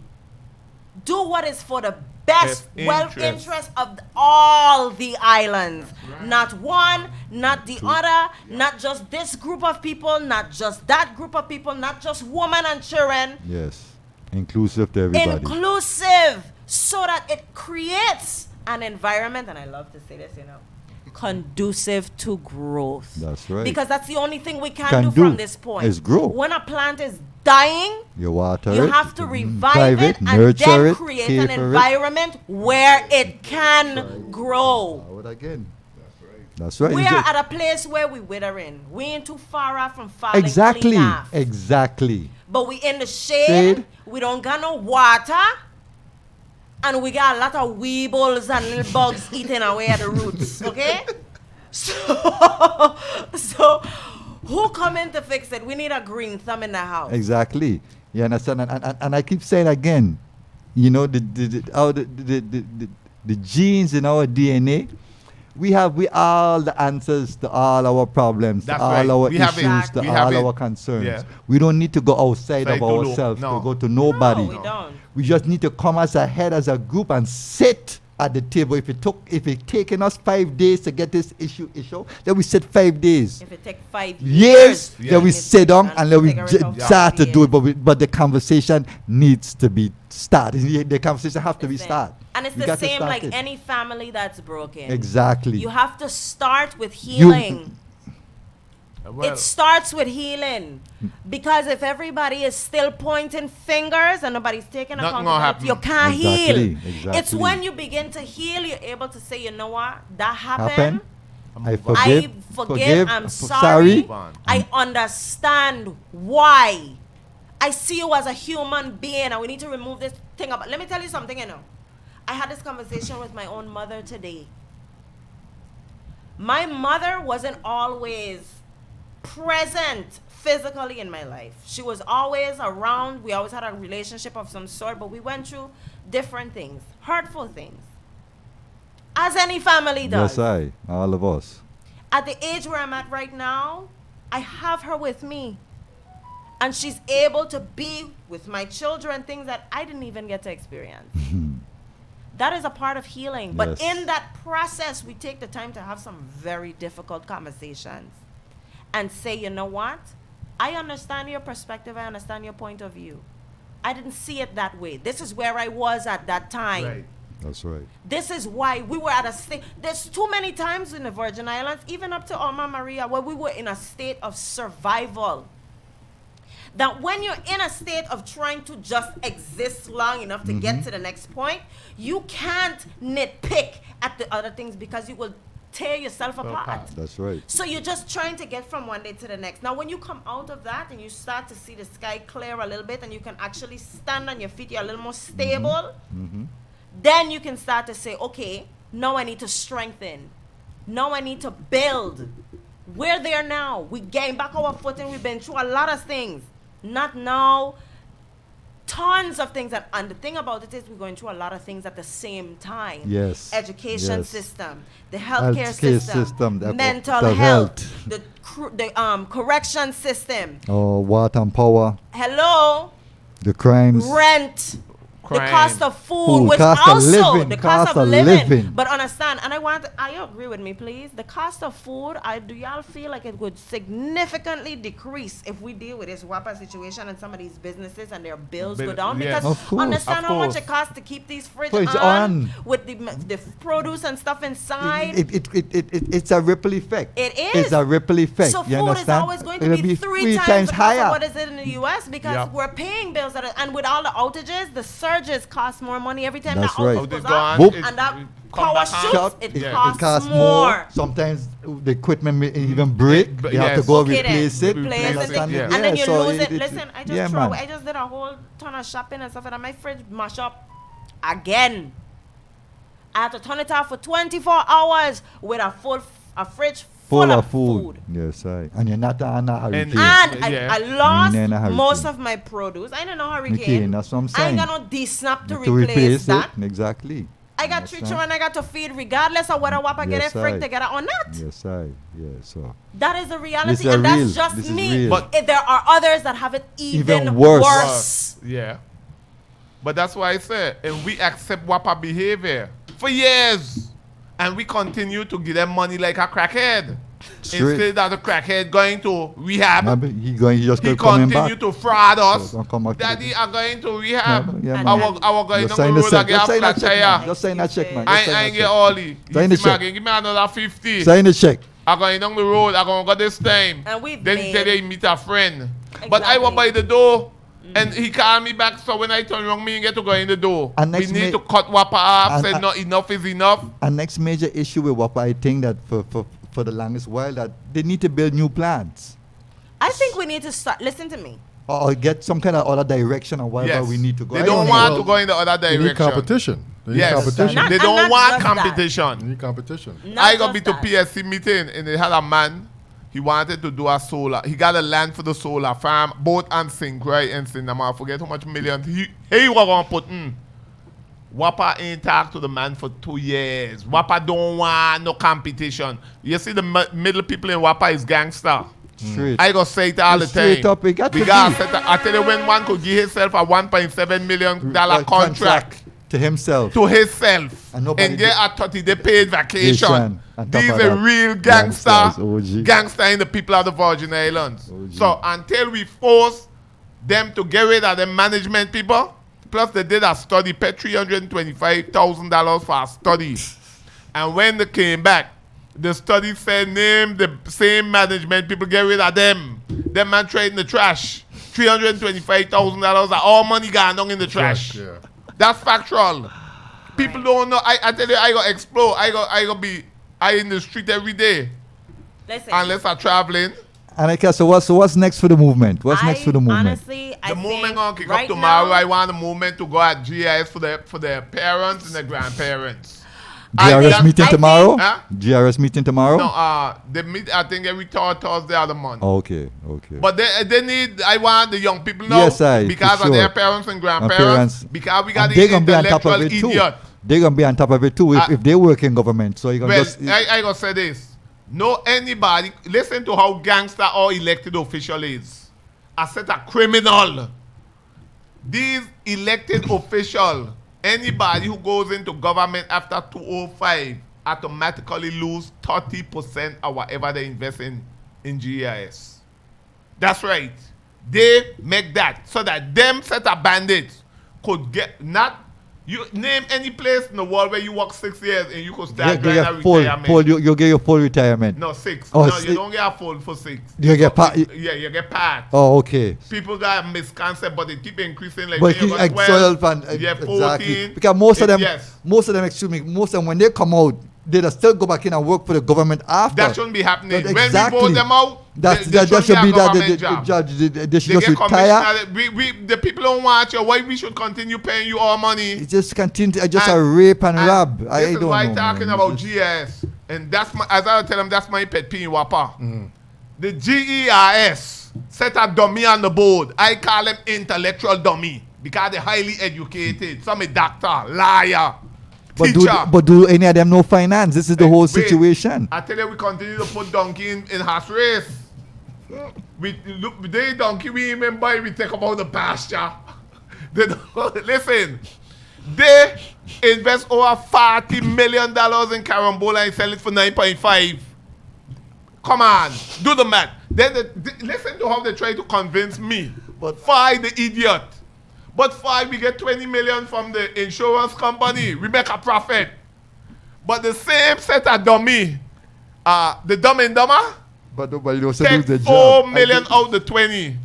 do what is for the best Best interest of all the islands. Not one, not the other, not just this group of people, not just that group of people, not just women and children. Yes. Inclusive to everybody. Inclusive, so that it creates an environment, and I love to say this, you know, conducive to growth. That's right. Because that's the only thing we can Can do do from this point. is grow. When a plant is dying, You water you it, have to you revive revive it and nurture then it, create care an for it. environment where it can grow. Power it again. That's right. We It's are just- at a place where we withering. We ain't too far off from falling exactly. clean off. Exactly. But we in the shade, Shade. we don't got no water, and we got a lot of weebles and little bugs eating away at the roots, okay? So who come in to fix it? We need a green thumb in the house. Exactly. You understand? And I keep saying again, you know, the genes in our DNA, we all the answers to all our problems, That's to all right. our We have it. issues, to We have all it. our concerns. Yeah. We don't need to go outside Outside of to look. ourselves No. to go to nobody. No, we don't. We just need to come as a head, as a group, and sit at the table. If it taken us 5 days to get this issue, then we sit 5 days. If it take 5 Years, Yeah. then we sit down and then we figure it out. start to Yeah. do it. But the conversation needs to be started. The conversation have to be Listen, started. And it's We the got to same start like it. any family that's broken. Exactly. You have to start with healing. Well, It starts with healing. Because if everybody is still pointing fingers and nobody's taking Nothing gonna accountability, you happen. can't heal. Exactly. It's when you begin to heal, you're able to say, you know what, that Happen. happened. I I forgive, I'm sorry. Move on. I understand why. I see you as a human being and we need to remove this thing about. Let me tell you something, you know. I had this conversation with my own mother today. My mother wasn't always present physically in my life. She was always around. We always had a relationship of some sort, but we went through different things, hurtful things. As any family does. Yes, all of us. At the age where I'm at right now, I have her with me. And she's able to be with my children, things that I didn't even get to experience. That is a part of healing. But Yes. in that process, we take the time to have some very difficult conversations and say, you know what? I understand your perspective. I understand your point of view. I didn't see it that way. This is where I was at that time. right. That's right. This is why we were at a state. There's too many times in the Virgin Islands, even up to Alma Maria, where we were in a state of survival. That when you're in a state of trying to just exist long enough to get to the next point, you can't nitpick at the other things because you will tear yourself apart. That's right. So you're just trying to get from one day to the next. Now, when you come out of that and you start to see the sky clear a little bit and you can actually stand on your feet, you're a little more stable, then you can start to say, okay, now I need to strengthen. Now I need to build. We're there now. We gained back our footing. We've been through a lot of things. Not now. Turn tons of things. And the thing about it is we're going through a lot of things at the same time. Yes. Education Yes. system, the healthcare Healthcare system, the mental health, the correction system. Oh, water and power, Hello, the crimes. rent. The Crime. cost of food, Food, which cost of also living, the cost cost of of living. living. But understand, and I agree with me, please. The cost of food, do y'all feel like it would significantly decrease if we deal with this WAPA situation and some of these businesses and their bills go down? Yes. Because Of course. understand Of how much course. it costs to keep these Fridge fridges on. with the produce and stuff inside. It's a ripple effect. It is. It's a ripple effect. So you food understand? is always going to It'll be three times the cost higher. of what is it in the U.S. because Yeah. we're paying bills and with all the outages, the surges cost more money every time That's the right. outage Oh, they goes go off, on, Boop. it- and that it come power back on. shoots. Shut, It it costs costs more. Sometimes the equipment may even break. But They have to yes. go Okay, then. replace it. Replace You it, understand? yeah. and then you so lose it. Listen, I just yeah, throw man. away. I just did a whole ton of shopping and stuff, and my fridge mash up again. I had to turn it off for 24 hours with a fridge Full of food. Yes, right. And you're not on a hurricane. And Yeah. I lost In a hurricane. most of my produce. I don't know hurricane. Hurricane, that's what I'm I ain't saying. got no D-snap to To replace that. it. Exactly. I got Yes, 3 right. children I got to feed regardless of whether WAPA get it Yes, frick right. together or not. Yes, right. Yeah, so. That is the reality, This is and real. that's just This is me. real. But- There are others that have it even, Even worse. worse. Yeah. But that's why I said, and we accept WAPA behavior for years. And we continue to give them money like a crackhead. Straight. Instead of the crackhead going to rehab, Maybe he just he keep coming continue back. to fraud us. So don't come back to Daddy the- are going to rehab. Yeah, And- man. Our going Just on sign the the road check. and get Just a sign flat that check, man. tire. Just sign that check, man. I Just sign ain't that get check. all the. Sign the check. Give me another 50. Sign the check. I'm going down the road. I'm going to go this time. And we've Then he tell made- you he meet a friend. But I was Exactly. by the door. And he called me back, so when I turn around, me and get to go in the door. And We next need ma- to cut WAPA off, and- say and- no, enough is enough. And next major issue with WAPA, I think that for the longest while, that they need to build new plants. I think we need to start. Listen to me. Or get some kind of other direction or whatever Yes. we need to go. They I don't know. want to go in the other They need direction. competition. They need Yes. competition. Not- They and don't not want just that. They competition. need competition. Not I got be just to that. PSC meeting and they had a man. He wanted to do a solar. He got a land for the solar farm, boat and sink, right? And cinema. I forget how much millions he was gonna put in. WAPA ain't talked to the man for 2 years. WAPA don't want no competition. You see the middle people in WAPA is gangster. Straight. I go say it all the Straight time. up, it got we to got be. set I tell you when one could give himself a $1.7 million contract to himself. to himself And nobody and get a 30-day paid vacation. Vacation on top These of are that. real Gangsters, gangster, OG. gangster in the people of the Virgin Islands. OG. So until we force them to get rid of the management people, plus they did a study, paid $325,000 for a study. And when they came back, the study said name the same management people, get rid of them. Them man trade in the trash. $325,000 are all money gone down in the trash. Yeah. That's factual. People don't know. I tell you, I go explode. I go be in the street every day Listen. unless I'm traveling. And I guess, so what's next for the movement? What's next for the movement? Honestly, I The think movement gonna kick right up tomorrow. now- I want the movement to go at GIS for their parents and their grandparents. GRS meeting I tomorrow? think- Huh? GRS meeting tomorrow? No, they meet. I think every Thursday of the month. Okay. But they need. I want the young people now Yes, I, for because sure. of their parents and grandparents. parents. Because we got And the they're gonna be on top of intellectual it too. idiot. They're gonna be on top of it too if they work in government. So you're gonna Well, just I gonna say this. No anybody listen to how gangster or elected official is. I said a criminal. These elected official, anybody who goes into government after 205 automatically lose 30% of whatever they invest in GIS. That's right. They make that so that them set of bandits could get not you name any place in the world where you work 6 years and you could start you getting a retirement. you'll get your full retirement. No, 6. Oh, no, six. you don't get a full for 6. You get part. Yeah, you get part. Oh, okay. People got a misconcept, but they keep increasing. Like But when you he got 12, 12 and yeah, 14. exactly because most of them, yes. excuse me, most of them when they come out, they just still go back in and work for the government after. That shouldn't be happening. But When we vote them out, that they should shouldn't be a that government the job. judge they should They just get retire. commissioner. The people don't want you. Why we should continue paying you all money? It just continue just a And- rape and And rob. This I is don't why know. talking man. about It's just- GIS, and that's my, as I tell them, that's my pet peeve, Wapa. The GERS set a dummy on the board. I call him intellectual dummy. because they're highly educated. Some a doctor, liar, But teacher. do any of them know finance? This is the whole situation. I tell you, we continue to put donkey in horse race. We look, they donkey we even buy, we take about the pasture. They listen, they invest over $40 million in carambola and sell it for 9.5. Come on, do the math. Then listen to how they try to convince me. But Fahie the idiot. But Fahie, we get 20 million from the insurance company. We make a profit. But the same set of dummy, the dumb and dumber, But nobody knows how to do take the 4 job. million out the 20,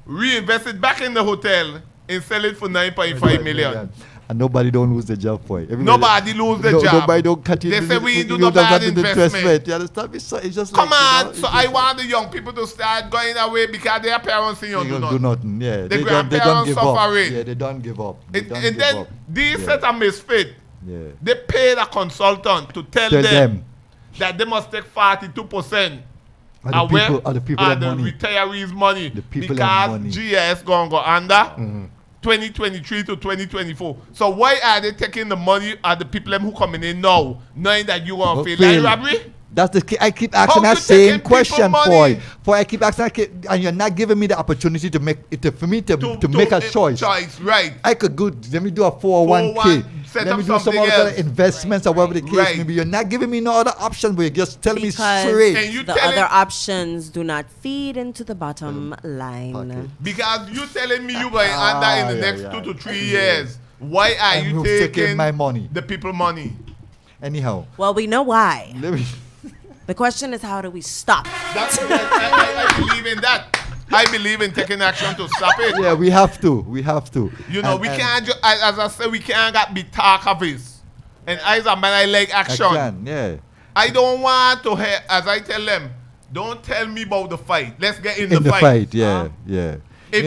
reinvest it back in the hotel, and sell it for 9.5 million. And nobody don't lose the job for it. Nobody lose the job. Nobody don't cut it. They say we do no no bad investment. You understand me? So it's just Come like, on, you know, so I want the young people to start going away because their parents don't they do don't do nothing. nothing. Yeah, The they don't grandparents give up. suffering. Yeah, they don't give up. They don't And give then up. these Yeah. set of misfit, Yeah. they paid a consultant to tell them that they must take 42% Are the people of that the money? retirees' money The people because have money. GS going to go under 2023 to 2024. So why are they taking the money of the people them who coming in now, knowing that you going to fail? Fail. Like robbery? That's I keep asking How that you taking same people question, money? boy. I keep asking, and you're not giving me the opportunity to make it for me to make a choice. Right. I could go. Let me do a 401k. set Let up me do some something other else. investments or whatever the case Right. may be. You're not giving me no other option, but you're just telling me Because straight. And you the telling- other options do not feed into the bottom line. Okay. Because you telling me you going under in the next 2 to 3 years. Why are And you who's taking taking my money? the people money? Anyhow, Well, we know why. let me. The question is, how do we stop? That's I believe in that. I believe in taking action to stop it. Yeah, we have to. We have to. You know, And- we and can't just, as I said, we can't be talk of this. And as a man, I like I action. can, yeah. I don't want to hear, as I tell them, don't tell me about the fight. Let's get in In the fight. yeah, yeah. If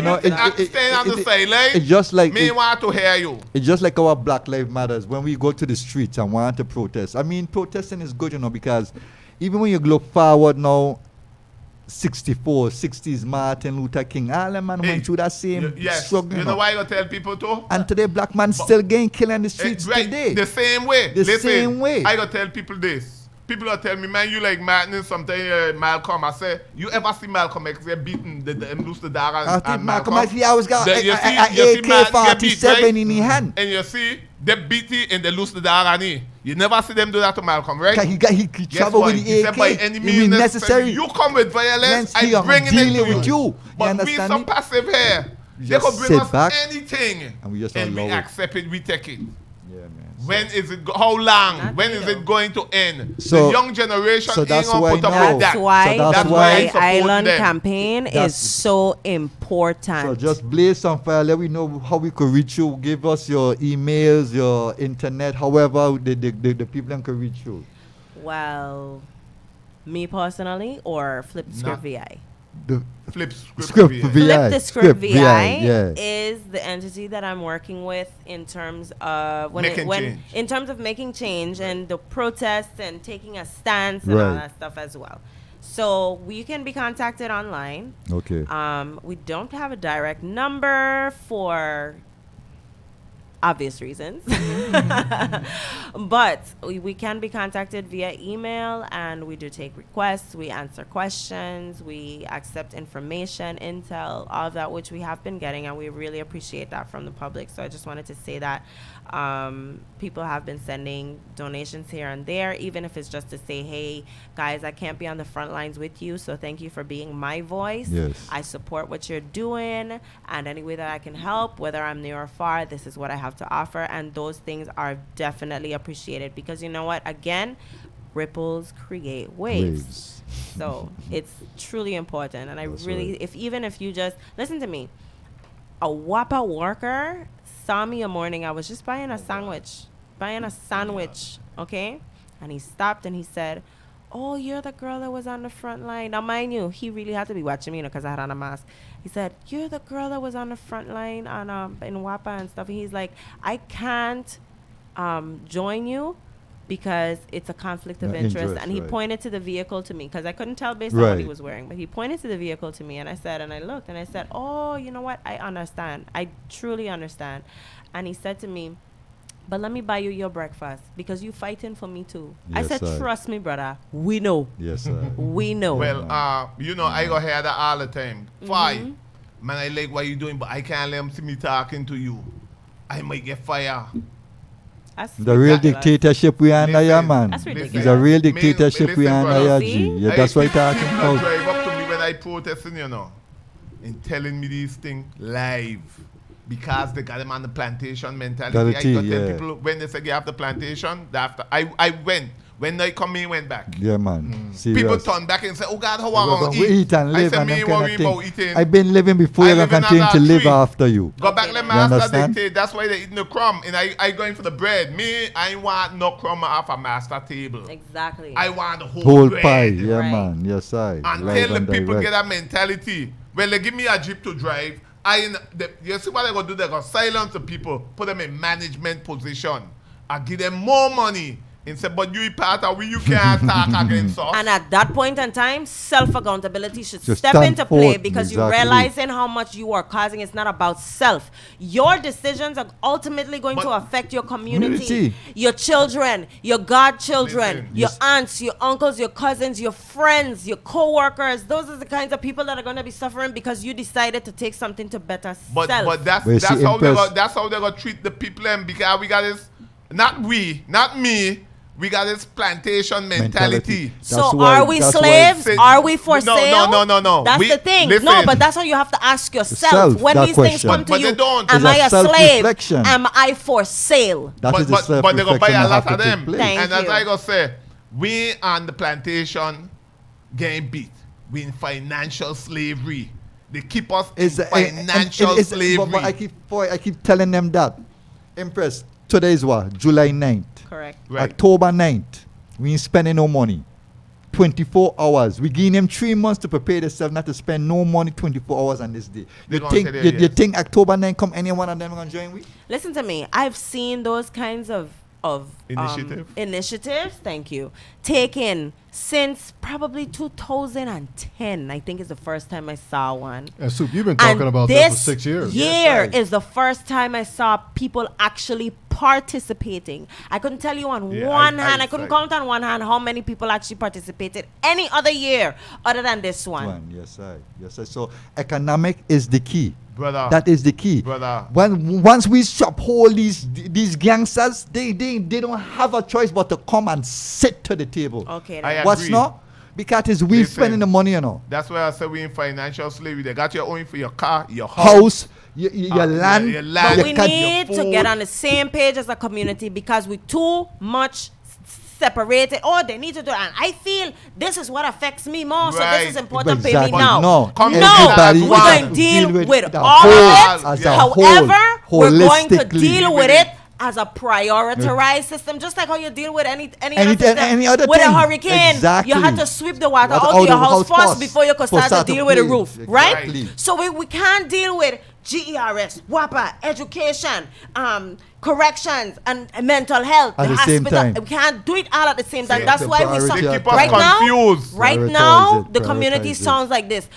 you stand on the sideline, it's just like me want to hear you. it's just like our Black Lives Matters when we go to the streets and want to protest. I mean, protesting is good, you know, because even when you look forward now, 64, 60s, Martin Luther King, all them man Hey, went through that same yes. struggle. You know why I tell people to? And today, black man still getting killed in the streets Right, today. the same way. The Listen, same way. I gotta tell people this. People are telling me, man, you like Martin and something Malcolm. I say, you ever see Malcolm X get beaten, them lose the dog I and, think and Malcolm X, he always got Then a you see Martin get beat, AK-47 right? in his hand. And you see, they beat it and they lose the dog and he. You never see them do that to Malcolm, right? He Guess travel what? with He the said, by AK. any It means mean necessary. necessary. You come with violence, Here, I'm bringing it dealing to with you. But we understand some me? passive here. You They just could bring sit us back anything and we just we allow it. accept it, we take it. Yeah, man. When is it? How long? Not When me, is though. it going to end? So- the young generation so ain't that's gonna why put up now- with That's that. why So that's the why- White support Island them. campaign That's- is so important. So just blaze some fire. Let me know how we could reach you. Give us your emails, your internet, however the people can reach you. Well, me personally or Flip the Script VI? The Flip script. script VI. VI. Flip the Script VI yeah. is the entity that I'm working with in terms of Making change. in terms of making change and the protests and taking a stance and all Right. that stuff as well. So we can be contacted online. Okay. We don't have a direct number for obvious reasons. But we can be contacted via email, and we do take requests, we answer questions, we accept information, intel, all of that, which we have been getting, and we really appreciate that from the public. So I just wanted to say that people have been sending donations here and there, even if it's just to say, hey, guys, I can't be on the front lines with you, so thank you for being my voice. Yes. I support what you're doing, and any way that I can help, whether I'm near or far, this is what I have to offer. And those things are definitely appreciated, because you know what? Again, ripples create waves. So it's truly important. And I That's really, right. if you just listen to me, a WAPA worker saw me a morning. I was just buying a sandwich, okay? And he stopped and he said, "Oh, you're the girl that was on the front line." Now, mind you, he really had to be watching me, because I had on a mask. He said, "You're the girl that was on the front line on in WAPA and stuff." And he's like, "I can't join you, because it's a conflict of No, interest. And he right. pointed to the vehicle to me because I couldn't tell based on what he Right. was wearing. But he pointed to the vehicle to me, and I said, and I looked, and I said, oh, you know what? I understand. I truly understand. And he said to me, but let me buy you your breakfast because you fighting for me too. I Yes, said, sir. trust me, brother. We know. Yes, sir. We know. Well, you know, I go hear that all the time. Mm-hmm. Fahie, man, I like what you doing, but I can't let him see me talking to you. I might get fired. That's The real ridiculous. dictatorship we under here, Listen, man. That's ridiculous. It's a real Listen, dictatorship we listen, under brother. here, See? G. Yeah, that's what you're talking people about. drive up to me when I protesting, you know, and telling me these things live. Because they got them on the plantation mentality. I Mentality, got tell yeah. people when they say you have the plantation, after I went. When I come in, went back. Yeah, man. Serious. People turn back and say, oh God, how We're I gonna gonna eat? and I live say, and me them ain't kind worry of about thing. eating. I've been living before I you, live gonna in continue to another live tree. after you. Go back, Okay, let then. my You master understand? dictate. That's why they eating the crumb. And I going for the bread. Me, I ain't want no crumb off a master table. Exactly. I want the whole, Whole bread. pie. Yeah, Right. man. Yes, I. Until Live the and people direct. get that mentality. Well, they give me a jeep to drive. You see what they're going to do? They're going to silence the people, put them in management position, and give them more money. And say, but you part of we, you can't talk against us. And at that point in time, self-accountability should Just step stand into play forth, because exactly. you're realizing how much you are causing. It's not about self. Your decisions are ultimately going to But- affect your community, Community. your children, your godchildren, Listen. your Yes. aunts, your uncles, your cousins, your friends, your co-workers. Those are the kinds of people that are going to be suffering because you decided to take something to better But self. but that's But you that's see, how they Empress- go, that's how they gonna treat the people, and because we got this, not me, we got this plantation mentality. So That's why- are we that's why- slaves? Say- Are we for No, sale? no. That's We- the thing. listen. No, but that's how you have to ask yourself Self, when that these question. things come to But you. they don't. Am It's a I a slave? self-reflection. Am I for sale? That is the but they gonna buy self-reflection a that lot have of to take them. place. Thank And as you. I gonna say, we on the plantation getting beat. We in financial slavery. They keep us in It's financial it's- slavery. But I keep telling them that. Empress, today is what? July 9th. Correct. Right. October 9th. We ain't spending no money. 24 hours. We giving them 3 months to prepare themselves not to spend no money 24 hours on this day. They You gonna think say you, that, you yes. think October 9 come any one of them gonna join we? Listen to me. I've seen those kinds of initiatives. Thank you. Taken since probably 2010. I think is the first time I saw one. And Soup, you've been talking And about this that for 6 years. year Yes, I- is the first time I saw people actually participating. I couldn't tell you on Yeah, one I- hand. I- I couldn't I- count on one hand how many people actually participated any other year other than this one. Yes, I. Yes, I. So economic is the key. Brother. That is the key. Brother. Once we shop all these gangsters, they don't have a choice but to come and sit to the table. Okay. I then. What's agree. not? Because it's we Listen. spending the money, you know. That's why I say we in financial slavery. They got your own for your car, your House, your Ah, land. your land. But your we cat- need to food. get on the same page as a community because we too much separated. Oh, they need to do it. And I feel this is what affects me more. So Right. this is important. Pay Exactly. me now. No, Come everybody as we're one. going to deal with the all whole, of as it. a However, whole, we're going to holistically. deal with it as a prioritized system, just like how you deal with any Any- other system. any other with thing. a hurricane, Exactly. you had to sweep the water Water out out of your of the house house first first before you could for start to start to deal with the play. roof, right? Exactly. So we can't deal with GERS, WAPA, education, corrections, and mental health. At the same time. We can't do it all at the same time. See, That's the why we priority stop. They Yeah, keep us Right now, confused. right Prioritize now, it, the community prioritize it. sounds like this.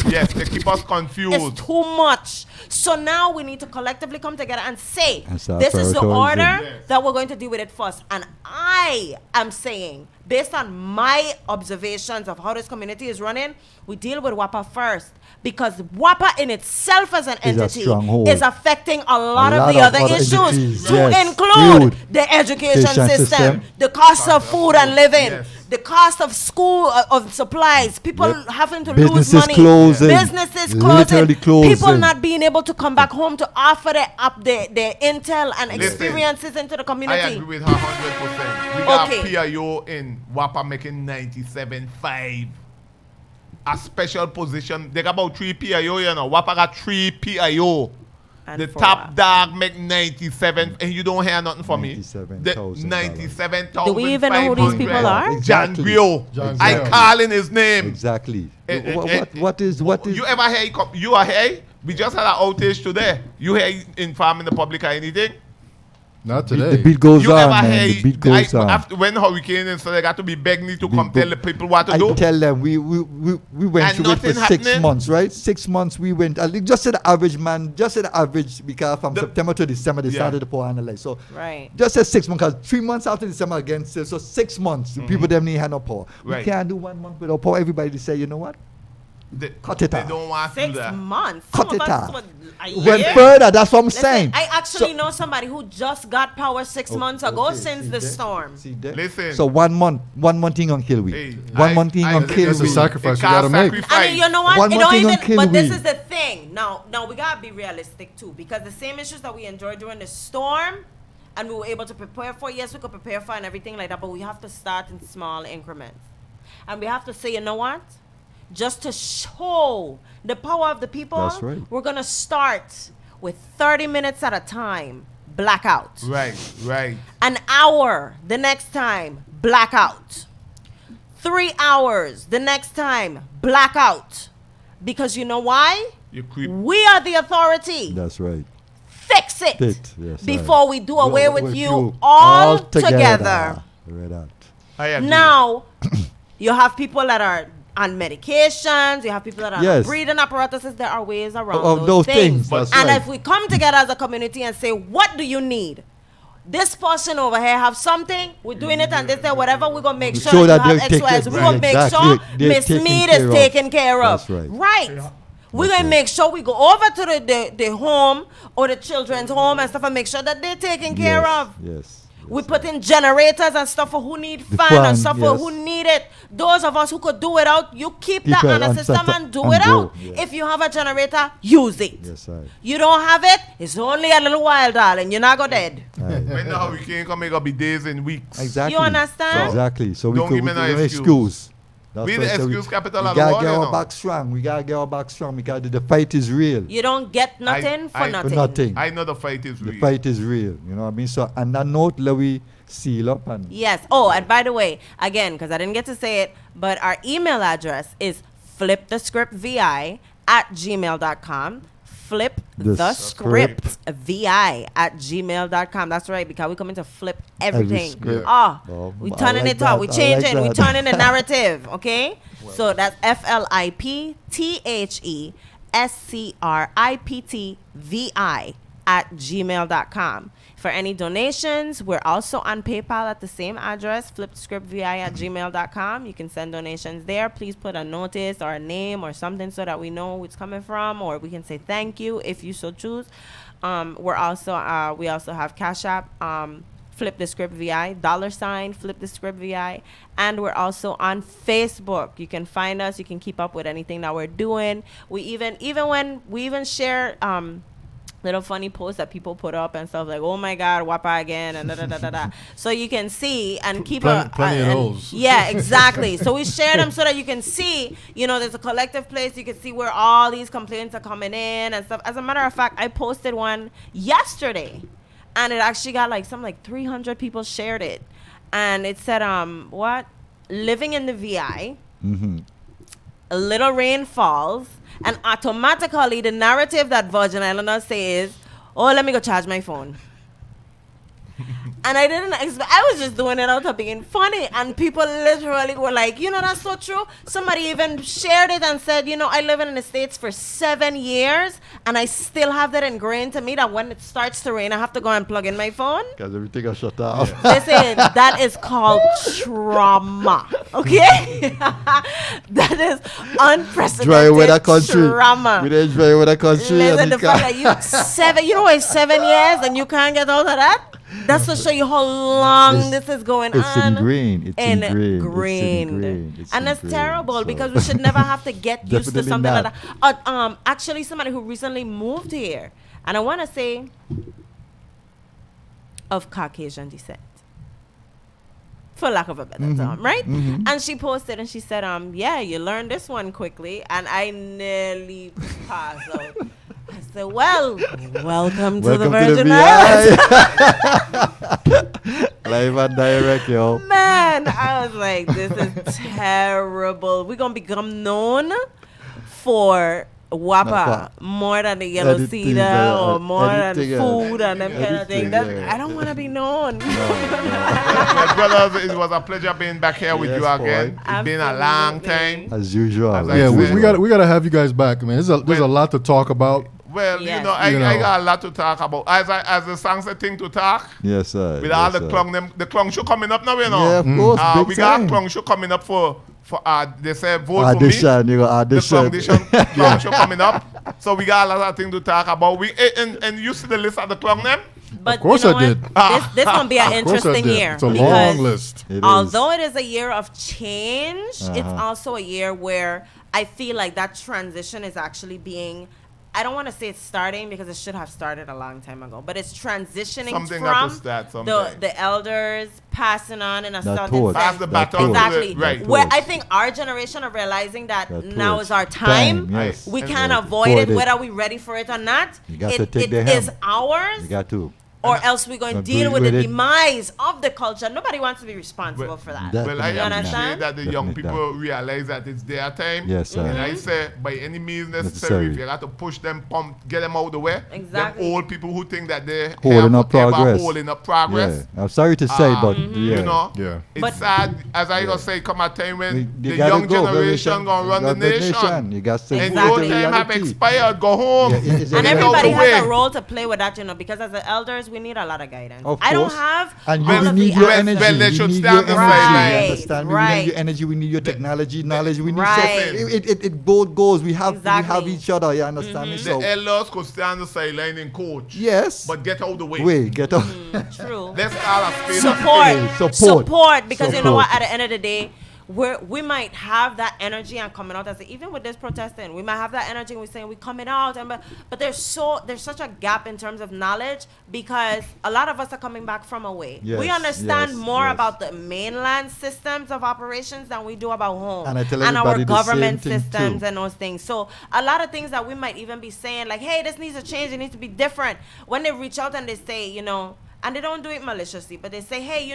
Yes, they keep us confused. It's too much. So now we need to collectively come together and say, And start this is the prioritizing. order Yes. that we're going to deal with it first. And I am saying, based on my observations of how this community is running, we deal with WAPA first. Because WAPA in itself as an Is a entity stronghold. is affecting a lot of lot the of other other issues, entities, to yes. include Food, the education education system, system. the cost of food and living, Yes. the cost of school, of supplies, people Yep. having to Businesses lose money, closing. businesses Literally closing, people closing. not being able to come back home to offer their intel and Listen, experiences into the I community. agree with her 100%. We got Okay. PIO in WAPA making 97.5. A special position. They got about 3 PIO, you know. WAPA got 3 PIO. And The for top what? dog make 97, and you don't hear nothing from me. $97,000. 97,000. Do we even know who these people are? John Exactly. Grio. John I Grio. calling his name. Exactly. Eh, What is You ever hear? You are here? We just had an outage today. You hear informing the public or anything? Not The today. beat goes You on, ever man. hear The beat goes on. after when hurricane and so they got to be begging me to come Beat tell the people what to I do? tell them we went And through it for nothing 6 happening? months, right? 6 months we went. I think just at the average, man. Just at the average, because from The- September to December they Yeah. started to pour analyze. So Right. just at 6 months, because 3 months after December again, so 6 months, the people them need had no power. We Right. can't do 1 month without power. Everybody say, you know what? They, it they off. don't want to do 6 that. months. Cut Some of it us off. would- a Went year. further. That's what I'm Listen, saying. I actually So- know somebody who just got power 6 months ago Okay, since see the there? storm. See there? Listen. So 1 month thing on kill we. Hey, 1 month thing on kill That's a we. sacrifice It you gotta can't make. sacrifice. I mean, you know what? One It more don't thing on even. kill But this we. is the thing. Now, we gotta be realistic too, because the same issues that we enjoyed during the storm, and we were able to prepare for. Yes, we could prepare for and everything like that, but we have to start in small increments, and we have to say, you know what? Just to show the power of the people, That's right. we're gonna start with 30 minutes at a time, blackout. Right, right. An hour the next time, blackout. 3 hours the next time, blackout. Because you know why? You creep. We are the authority. That's right. Fix it Yes, before we do away with you all all together. Right out. I agree. Now, you have people that are on medications, you have people that are on Yes. breathing apparatuses. There are ways around Of those things, that's and right. if we come together as a community and say, what do you need? This person over here have something, we're doing it, and they say whatever, we're gonna make We sure show that that you have they're X, Y, taken- Z. We're gonna make exactly. sure They're Miss taken Mead care is of. taken care of. That's right. Right. We're That's gonna right. make sure we go over to the home or the children's home and stuff and make sure that they're taken care Yes, of. Yes. We put in generators and stuff for who need The fan fan, and stuff for yes. who need it. Those of us who could do it out, you keep Keep that it on the on system center and do and it go, out. yes. If you have a generator, use it. Yes, I. You don't have it, it's only a little while, darling. You're not go dead. When the hurricane come, it gonna be days and weeks. Exactly. You understand? Exactly. So we Don't could give me no no excuse. excuse. That's We why the I say excuse capital we of the gotta world, get you our know. back strong. We gotta get our back strong because the fight is real. You don't get nothing for I- nothing. For nothing. I know the fight is The real. fight is real. You know what I mean? So on that note, let we seal up and Yes. Oh, and by the way, again, because I didn't get to say it, but our email address is flipthescriptvi@gmail.com. Flip The the script. script vi@gmail.com. That's right, because we're coming to flip everything. script. Oh, Oh, we I turning like it up. that. We I changing. like We that. turning the narrative. Okay. So that's flipthescriptvi@gmail.com. For any donations, we're also on PayPal at the same address, flipthescriptvi@gmail.com. You can send donations there. Please put a notice or a name or something so that we know who it's coming from, or we can say thank you if you so choose. We also have Cash App, Flip the Script VI, $ Flip the Script VI, and we're also on Facebook. You can find us. You can keep up with anything that we're doing. We even share little funny posts that people put up and stuff like, oh my God, Wapa again, and da da da da da. So you can see and keep Plenty of and- those. Yeah, exactly. So we share them so that you can see, there's a collective place. You can see where all these complaints are coming in and stuff. As a matter of fact, I posted one yesterday, and it actually got like 300 people shared it, and it said, living in the VI. A little rain falls, and automatically the narrative that Virgin Islanders say is, oh, let me go charge my phone. And I didn't expect, I was just doing it out of being funny, and people literally were like, that's so true. Somebody even shared it and said, I live in the States for 7 years, and I still have that ingrained to me that when it starts to rain, I have to go and plug in my phone. because everything got shut off. Listen, that is called trauma. Okay? That is unprecedented Dry weather country. trauma. We didn't dry weather country. Listen, and the it fact can't- that it's 7 years and you can't get out of that, that's to show you how long It's- this is going it's on. ingrained. It's ingrained. Ingrained. It's And it's ingrained. terrible So- because we should never have to get used to Definitely something not. like that. Actually, somebody who recently moved here, and I want to say of Caucasian descent, for lack of a better term, right? And she posted and she said, yeah, you learned this one quickly, and I nearly passed out. I said, well, welcome to the Virgin Islands. Live and direct, yo. Man, I was like, this is terrible. We're going to become known for Whopper more than the yellow Anything, cedar or more than anything, food and them kind of anything, thing. That, yeah. I don't want to be known. My brothers, it was a pleasure being back here with Yes, you again. boy. It's been a long Absolutely. time. As usual. As I Yeah, said. we gotta have you guys back, man. There's a lot to talk about. Well, Yes. I You know. got a lot to talk about. As the song said, thing to talk. Yes, sir. With all yes, the sir. clong, the clong show coming up now, you know. Yeah, of course. Big We got time. clong show coming up for they say vote Audition, for me. you got The audition. clong show coming up. So we got a lot of things to talk about. And you see the list of the clong them? But Of course you know I did. This gonna be an Of course I interesting did. year. It's a because long list. It is. although it is a year of change, it's Uh-huh. also a year where I feel like that transition is actually being, I don't want to say it's starting because it should have started a long time ago, but it's transitioning Something got from to start sometime. the elders passing on in a That certain torch. Pass sense. the That baton. to the- Exactly. Right. Where torch. I think our generation are realizing that That now torch. is our time. Yes. We Right. can't Yeah. avoid it, Afford it. whether we're ready for it or not. You got to take it the is helm. ours, You got to. or else we're going to Gonna deal do with with the it. demise of the culture. Nobody wants to be responsible Well, for that. that- Well, I You appreciate understand? that the young Definitely people realize that it's their time. Yes, sir. And I Mm-hmm. say, by any means necessary, Necessary. if you got to push them, get them out of the way. Exactly. Them old people who think that they're Holding up forever progress. holding up progress. Yeah. I'm sorry to say, but yeah. You know, Yeah. it's But- sad, as I gonna say, come a time when You the gotta young go, generation gonna run the nation. You got to And Exactly. your time have expired, go home. Yeah, it's And Get out everybody the has a way. role to play with that, because as the elders, we need a lot of guidance. Of I don't course. have And all you of need the your answers. energy. Well, they We should need stand your the energy. side. You understand? We Right. need your energy. We need your technology, knowledge. We need Right. so it both goes. We have Exactly. each other. You understand me? The So elders could stand the sideline and coach. yes. But get out the way. Wait, get up. True. Let's call a spade a Support. Support. Support. Because you know what? Support. At the end of the day, we might have that energy and coming out as even with this protesting, we might have that energy and we're saying we're coming out, and but there's such a gap in terms of knowledge because a lot of us are coming back from away. We Yes, understand yes, more yes. about the mainland systems of operations than we do about home And I tell our everybody the same government thing systems too. and those things. So a lot of things that we might even be saying like, hey, this needs to change, it needs to be different. When they reach out and they say, and they don't do it maliciously, but they say, hey,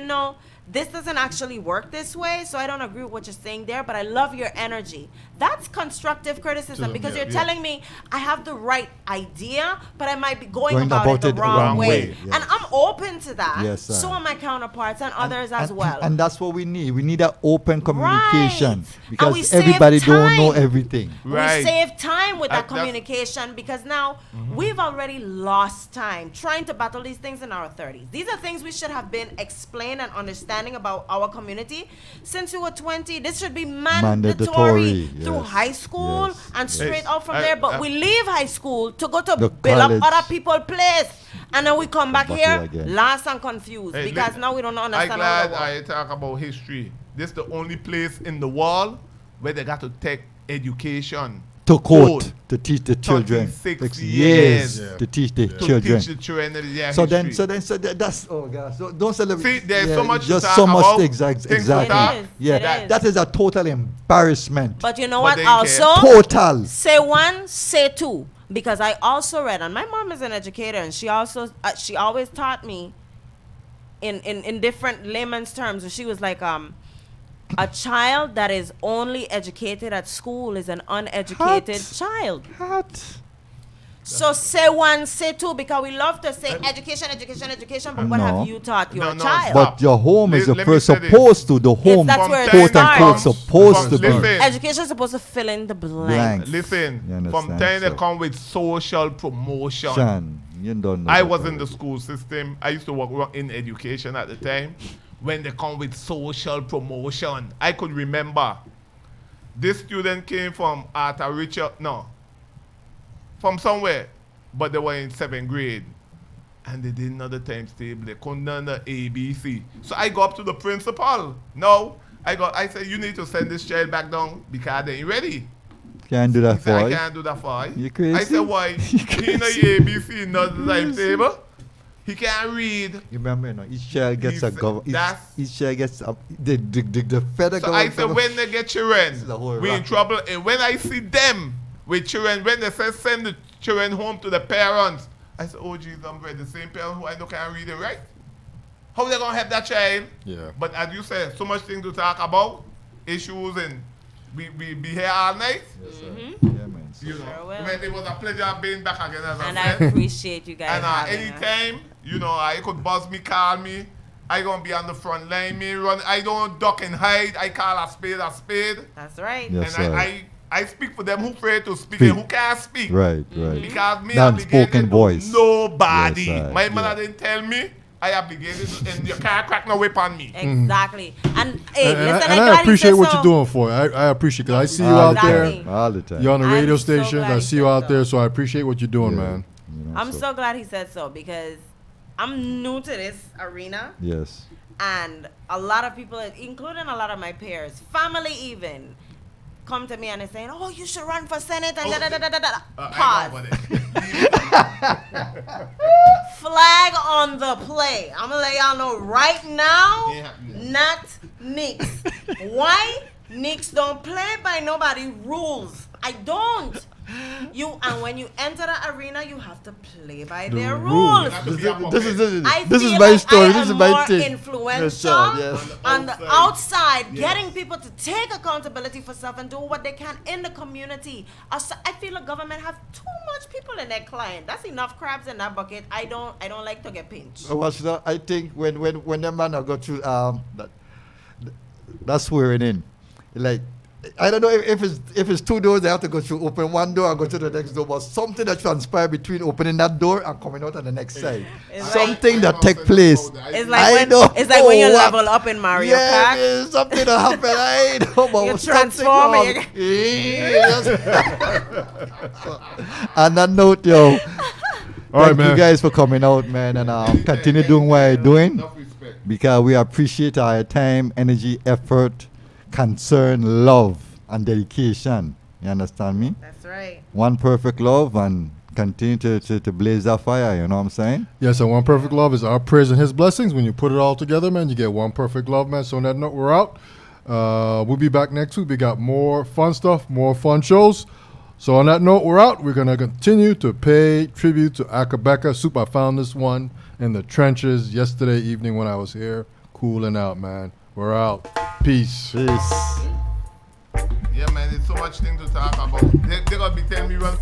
this doesn't actually work this way, so I don't agree with what you're saying there, but I love your energy. That's constructive criticism because yeah, you're yeah. telling me I have the right idea, but I might be going Going about about it it the wrong way. yes. And I'm open to that. Yes, sir. So are my counterparts and others as well. And that's what we need. We need that open communication Right. because And we save everybody don't know time. everything. Right. We save time with that That's- communication because now we've already lost time trying to battle these things in our 30s. These are things we should have been explained and understanding about our community since we were 20. This should be mandatory through yes, high school yes, and yes. straight out from I- there. But I- we leave high school to go to The build college. up other people's place. And then we come back back here here again. lost and confused Hey, because li- now we don't I'm understand how glad to work. I talk about history. This is the only place in the world where they got to take education To quote, Code. to teach the children. 36 Like, years. Yeah. to teach the to children. teach the children their So history. then, that's oh god. So don't celebrate. See, there's so much to just talk so much about, exact, things to exactly. talk. It is, Yeah, it is. that is a total embarrassment. But you know But what? they Also, Total. say one, say two. Because I also read, and my mom is an educator, and she always taught me in different layman's terms. She was like, a child that is only educated at school is an uneducated What? child. What? So say one, say two, because we love to say education, education, education. But what No. have you taught your No, child? But your home is Let the me first say this. supposed to. The home, that's where it quote unquote, starts. supposed to be. Listen, Education is supposed to fill in the blank. Blank. listen. You From understand, time they so. come with social promotion. Shan, you don't know I that was in already. the school system. I used to work in education at the time. When they come with social promotion, I could remember this student came from Arthur Richard, no, from somewhere, but they were in 7th grade. And they didn't know the times table. They couldn't learn the ABC. So I go up to the principal. No, I said, you need to send this child back down because they ain't ready. Can't do He that said, for I you. can't do that for you. You crazy? I said, why? You He know crazy? ABC, not the timetable. He can't read. You remember, each child gets a He's- government. that's- Each child gets the federal So I government. said, when they get children, This is a whole we in racket. trouble. And when I see them with children, when they say send the children home to the parents, I said, oh, Jesus, I'm the same parent who I know can't read and write. How they going to help that child? Yeah. But as you said, so much things to talk about, issues, and we be here all night. Yes, sir. Yeah, man. So. You know, Sure will. but it was a pleasure being back again, as And I I said. appreciate you guys And having us. anytime, you know, I could buzz me, call me. I gonna be on the front line, me run. I don't duck and hide. I call a spade a spade. That's right. Yes, And sir. I speak for them who afraid to speak Speak. and who can't speak. Right, right. Because me Non-spoken obligated voice. to nobody. Yes, sir. My Yeah. mother didn't tell me. I obligated to, and you can't crack no whip on me. Exactly. And hey, And, listen, and I'm I glad he appreciate said what so. you're doing for it. I appreciate because I see you All out the there. Exactly. time. All the time. You're on the I'm radio so stations. glad I he see you said out so. there, so I appreciate what you're doing, Yeah. man. You know, I'm so glad he said so because I'm new to this arena. Yes. And a lot of people, including a lot of my peers, family even, come to me and they're saying, "Oh, you should run for Senate." And Oh, da da da da da. I Pause. know about it. Flag on the play. I'm gonna let y'all know right now. Yeah. Not Neeks. Why? Neeks don't play by nobody rules. I don't. And when you enter the arena, you have to play by The their rules. rules. Not to be a This puppet. is I this is feel my like story. I This is am my more thing. influential Yes, sir. Yes. on the Outside. outside, Yes. getting people to take accountability for self and do what they can in the community. I feel the government have too much people in their client. That's enough crabs in that bucket. I don't like to get pinched. I think when the man go through that's swearing in, like I don't know if it's two doors they have to go through. Open one door and go to the next door, but something that transpire between opening that door and coming out on the next side. It's Something like- that take place. It's I like know when you what. level up in Mario Yeah, Kart. man, something that happen. I know, but You something transform wrong. it. Yes. On that note, yo, All right, thank you man. guys for coming out, man, and continue doing what you're doing Enough respect. because we appreciate our time, energy, effort, concern, love, and dedication. You understand me? That's right. One perfect love and continue to blaze that fire. You know what I'm saying? Yes, and one perfect love is our prayers and his blessings. When you put it all together, man, you get one perfect love, man. So on that note, we're out. We'll be back next week. We got more fun stuff, more fun shows. So on that note, we're out. We're going to continue to pay tribute to Akabeka Soup. I found this one in the trenches yesterday evening when I was here cooling out, man. We're out. Peace. Peace. Yeah, man, it's so much thing to talk about. They're gonna be telling me run.